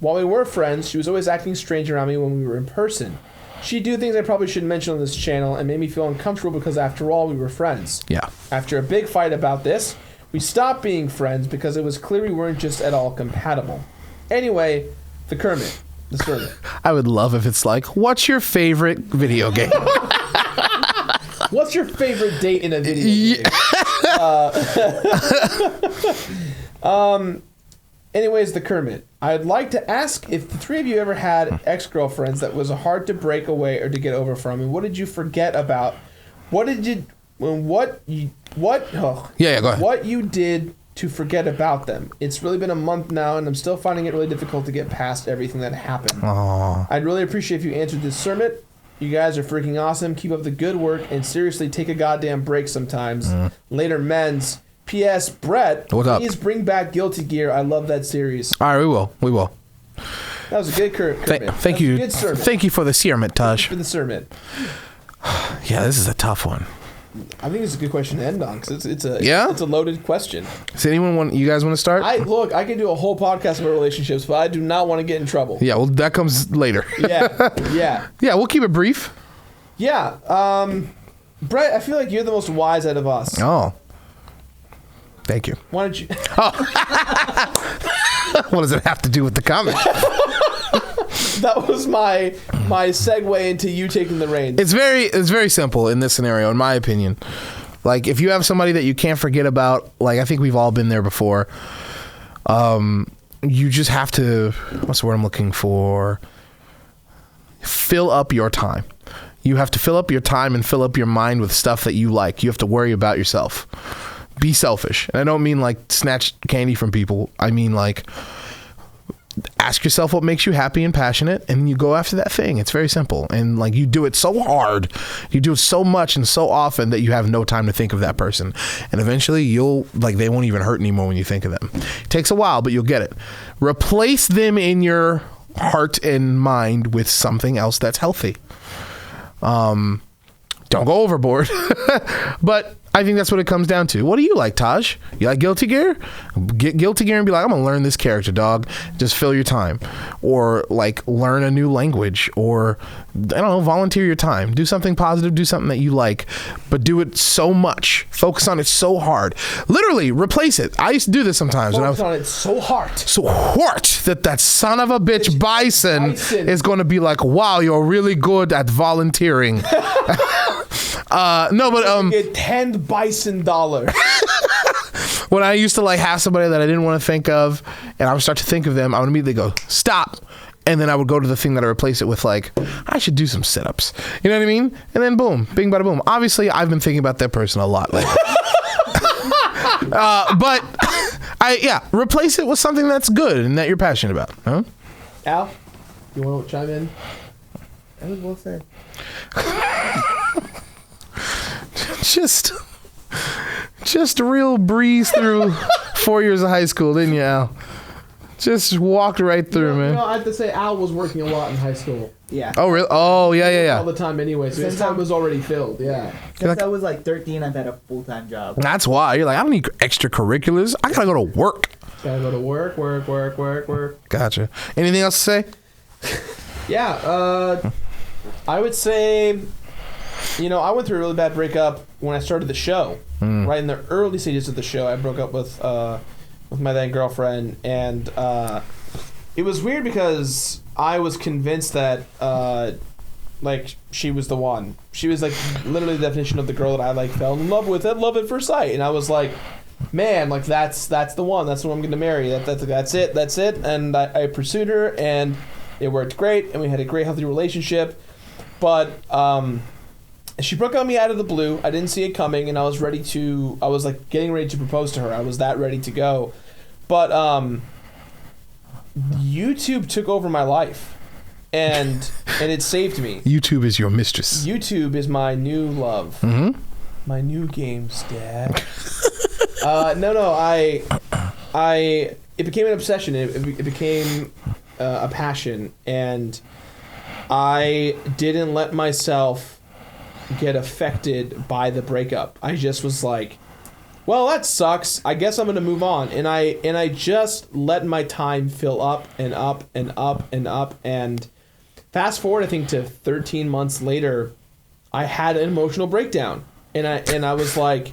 While we were friends, she was always acting strange around me when we were in person. She'd do things I probably shouldn't mention on this channel and made me feel uncomfortable because after all, we were friends. Yeah. After a big fight about this, we stopped being friends because it was clear we weren't just at all compatible. Anyway, the Kermit. I would love if it's like, what's your favorite video game? What's your favorite date in a video game? Anyways, the Kermit. I'd like to ask if the three of you ever had ex-girlfriends that was hard to break away or to get over from, and what did you forget about? Go ahead. What you did to forget about them. It's really been a month now, and I'm still finding it really difficult to get past everything that happened. Aww. I'd really appreciate if you answered this sermon. You guys are freaking awesome. Keep up the good work, and seriously, take a goddamn break sometimes. Later, men's. P.S. Brett, please bring back Guilty Gear. I love that series. All right, we will. That was a good sermon. Thank you. Good sermon. Thank you for the sermon, Taj. For the sermon. Yeah, this is a tough one. I think it's a good question to end on because it's a loaded question. Does anyone want? You guys want to start? I can do a whole podcast about relationships, but I do not want to get in trouble. Yeah, well, that comes later. Yeah. We'll keep it brief. Yeah. Brett, I feel like you're the most wise out of us. Oh. Thank you. Why don't you? What does it have to do with the comment? That was my segue into you taking the reins. It's very simple in this scenario, in my opinion. Like, if you have somebody that you can't forget about, like, I think we've all been there before. You just have to, what's the word I'm looking for? Fill up your time. You have to fill up your time and fill up your mind with stuff that you like. You have to worry about yourself. Be selfish. And I don't mean like snatch candy from people. I mean like ask yourself what makes you happy and passionate, and you go after that thing. It's very simple. And like you do it so hard, you do it so much and so often that you have no time to think of that person. And eventually they won't even hurt anymore when you think of them. It takes a while, but you'll get it. Replace them in your heart and mind with something else that's healthy. Don't go overboard. But I think that's what it comes down to. What do you like, Taj? You like Guilty Gear? Get Guilty Gear and be like, I'm going to learn this character, dog. Just fill your time. Or, like, learn a new language. Or, I don't know, volunteer your time. Do something positive. Do something that you like. But do it so much. Focus on it so hard. Literally, replace it. I used to do this sometimes. Focus on it so hard. So hard that son of a bitch Bison is going to be like, wow, you're really good at volunteering. Get $10 Bison. When I used to like have somebody that I didn't want to think of, and I would start to think of them, I would immediately go, stop. And then I would go to the thing that I replace it with, like, I should do some sit-ups. You know what I mean? And then boom, bing, bada, boom. Obviously, I've been thinking about that person a lot lately. But replace it with something that's good and that you're passionate about. Huh? Al, you want to chime in? That was well said. Just real breeze through 4 years of high school, didn't you, Al? Just walked right through, man. I have to say, Al was working a lot in high school. Yeah. Oh, really? Oh, yeah. All the time anyway, so his time was already filled, yeah. Since I was like 13, I've had a full-time job. That's why. You're like, I don't need extracurriculars. I gotta go to work. Gotta go to work. Gotcha. Anything else to say? Yeah, I would say, I went through a really bad breakup when I started the show. Right in the early stages of the show, I broke up with my then girlfriend, and it was weird because I was convinced that she was the one. She was like literally the definition of the girl that I like fell in love with at love at first sight, and I was like, man, like that's the one. That's the one I'm gonna marry. That's it. And I pursued her, and it worked great, and we had a great healthy relationship, but she broke on me out of the blue. I didn't see it coming, and I was like getting ready to propose to her. I was that ready to go. But YouTube took over my life, and it saved me. YouTube is your mistress. YouTube is my new love. Mm-hmm. My new games, Dad. It became an obsession. It became a passion, and I didn't let myself get affected by the breakup. I just was like, well, that sucks. I guess I'm gonna move on. And I just let my time fill up and up and up and up. And fast forward, I think, to 13 months later, I had an emotional breakdown. And I was like,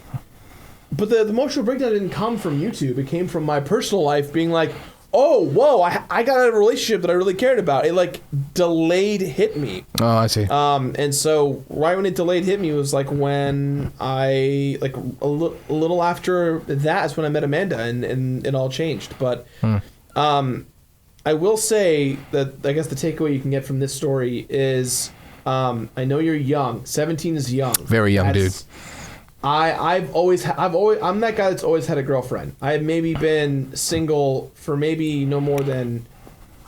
but the emotional breakdown didn't come from YouTube. It came from my personal life being like, oh, whoa, I got out of a relationship that I really cared about. It like delayed hit me. Oh, I see. And so right when it delayed hit me was like when I, like a little after that is when I met Amanda and it all changed. But I will say that I guess the takeaway you can get from this story is I know you're young. 17 is young. Very young, dude. I'm that guy that's always had a girlfriend. I have maybe been single for maybe no more than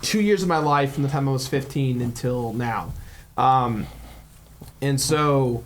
2 years of my life from the time I was 15 until now. And so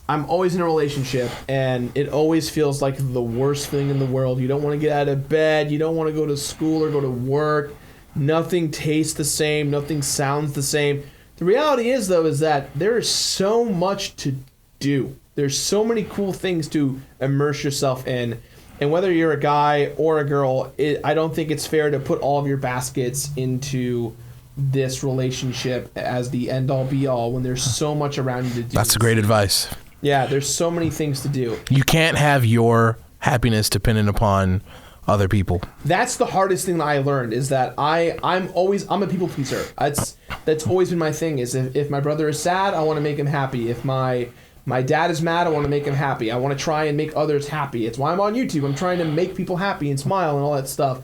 I'm always in a relationship, and it always feels like the worst thing in the world. You don't want to get out of bed. You don't want to go to school or go to work. Nothing tastes the same. Nothing sounds the same. The reality is, though, is that there is so much to do. There's so many cool things to immerse yourself in. And whether you're a guy or a girl, I don't think it's fair to put all of your baskets into this relationship as the end-all be-all when there's so much around you to do. That's great advice. Yeah, there's so many things to do. You can't have your happiness dependent upon other people. That's the hardest thing that I learned, is that I'm a people pleaser. That's always been my thing, is if my brother is sad, I want to make him happy. If my dad is mad, I want to make him happy. I want to try and make others happy. It's why I'm on YouTube. I'm trying to make people happy and smile and all that stuff.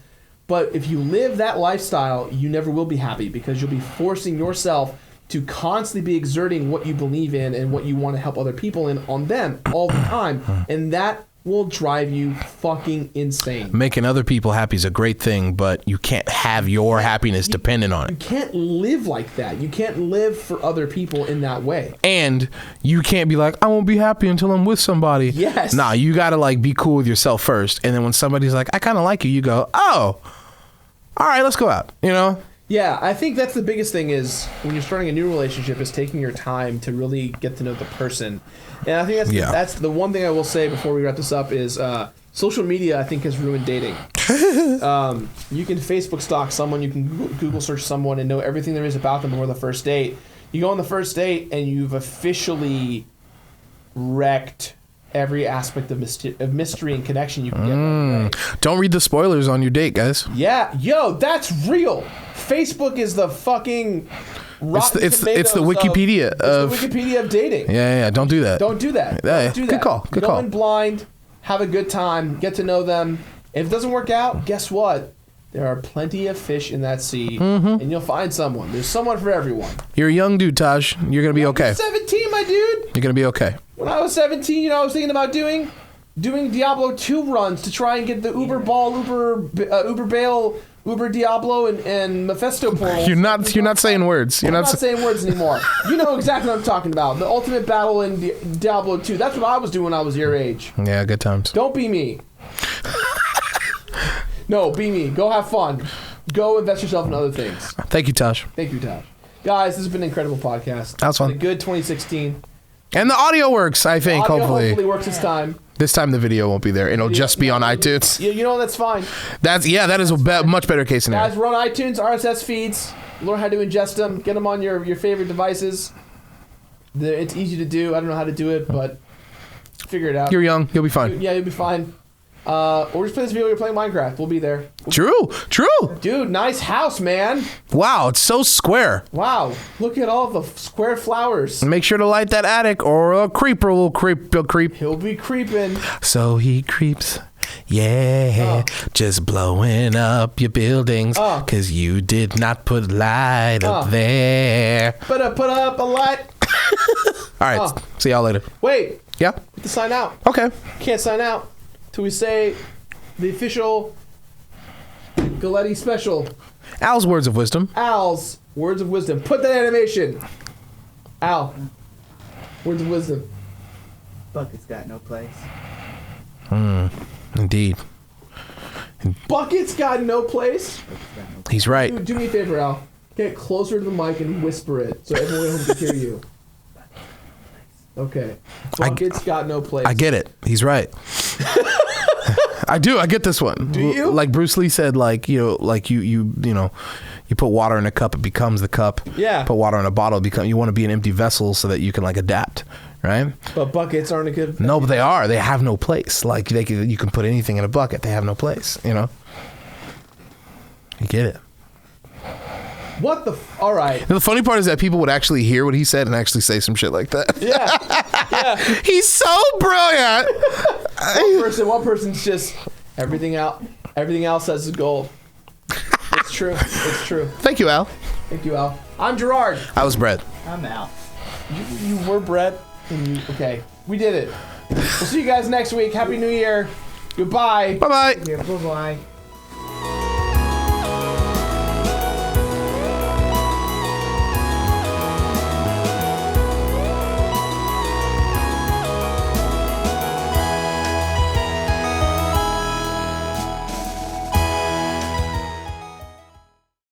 But if you live that lifestyle, you never will be happy, because you'll be forcing yourself to constantly be exerting what you believe in and what you want to help other people in on them all the time. And that will drive you fucking insane. Making other people happy is a great thing, but you can't have your happiness dependent on it. You can't live like that. You can't live for other people in that way. And you can't be like, I won't be happy until I'm with somebody. Yes. Nah, you gotta like be cool with yourself first. And then when somebody's like, I kind of like you, you go, oh, all right, let's go out. You know? Yeah, I think that's the biggest thing, is when you're starting a new relationship, is taking your time to really get to know the person. And I think that's the one thing I will say before we wrap this up is social media, I think, has ruined dating. You can Facebook stalk someone, you can Google search someone and know everything there is about them before the first date. You go on the first date and you've officially wrecked every aspect of mystery and connection you can get. Don't read the spoilers on your date, guys. Yeah, yo, that's real. Facebook is the fucking... It's the Wikipedia of the Wikipedia of dating. Yeah. Don't do that. Don't do that. Don't do that. Good call. Go in blind, have a good time, get to know them. If it doesn't work out, guess what? There are plenty of fish in that sea, and you'll find someone. There's someone for everyone. You're a young dude, Taj. You're gonna be okay. You're 17, my dude. You're gonna be okay. When I was 17, you know, I was thinking about doing Diablo 2 runs to try and get the Uber Ball, Uber Bale, Uber Diablo, and Mephisto portals. You're not saying words. I'm not saying words anymore. You know exactly what I'm talking about. The ultimate battle in Diablo 2. That's what I was doing when I was your age. Yeah, good times. Don't be me. No, be me. Go have fun. Go invest yourself in other things. Thank you, Taj. Thank you, Taj. Guys, this has been an incredible podcast. That was fun. A good 2016. And the audio works, I think, the audio hopefully. works this time. This time the video won't be there. It'll just be on iTunes. You know, that's fine. That is a much better case scenario. Guys, we're on iTunes, RSS feeds. Learn how to ingest them. Get them on your favorite devices. It's easy to do. I don't know how to do it, but figure it out. You're young. You'll be fine. Yeah, you'll be fine. Or just play this video. You're playing Minecraft. We'll be there. True. Dude, nice house, man. Wow, it's so square. Wow, look at all the square flowers. Make sure to light that attic, or a creeper will creep. He'll be creeping. So he creeps. Yeah, just blowing up your buildings, cause you did not put light up there. Put up a light. All right, see y'all later. Wait. Yeah? We have to sign out. Okay. Can't sign out till we say the official Galletti special. Al's words of wisdom. Al's words of wisdom. Put that animation. Al. Words of wisdom. Bucket's got no place. Indeed. Bucket's got no place. He's right. Do me a favor, Al. Get closer to the mic and whisper it so everyone at home can hear you. Okay. Buckets got no place. I get it. He's right. I do. I get this one. Do you? Like Bruce Lee said, like, you know, like you know, you put water in a cup, it becomes the cup. Yeah. Put water in a bottle, you want to be an empty vessel so that you can like adapt, right? But buckets aren't a good. No, but they are. They have no place. Like you can put anything in a bucket. They have no place. You know. You get it. What the? All right. And the funny part is that people would actually hear what he said and actually say some shit like that. Yeah. Yeah. He's so brilliant. One person's just everything else has a goal. It's true. It's true. Thank you, Al. Thank you, Al. I'm Jirard. I was Brett. I'm out. You were Brett. Okay. We did it. We'll see you guys next week. Happy New Year. Goodbye. Bye bye. Yeah, bye-bye.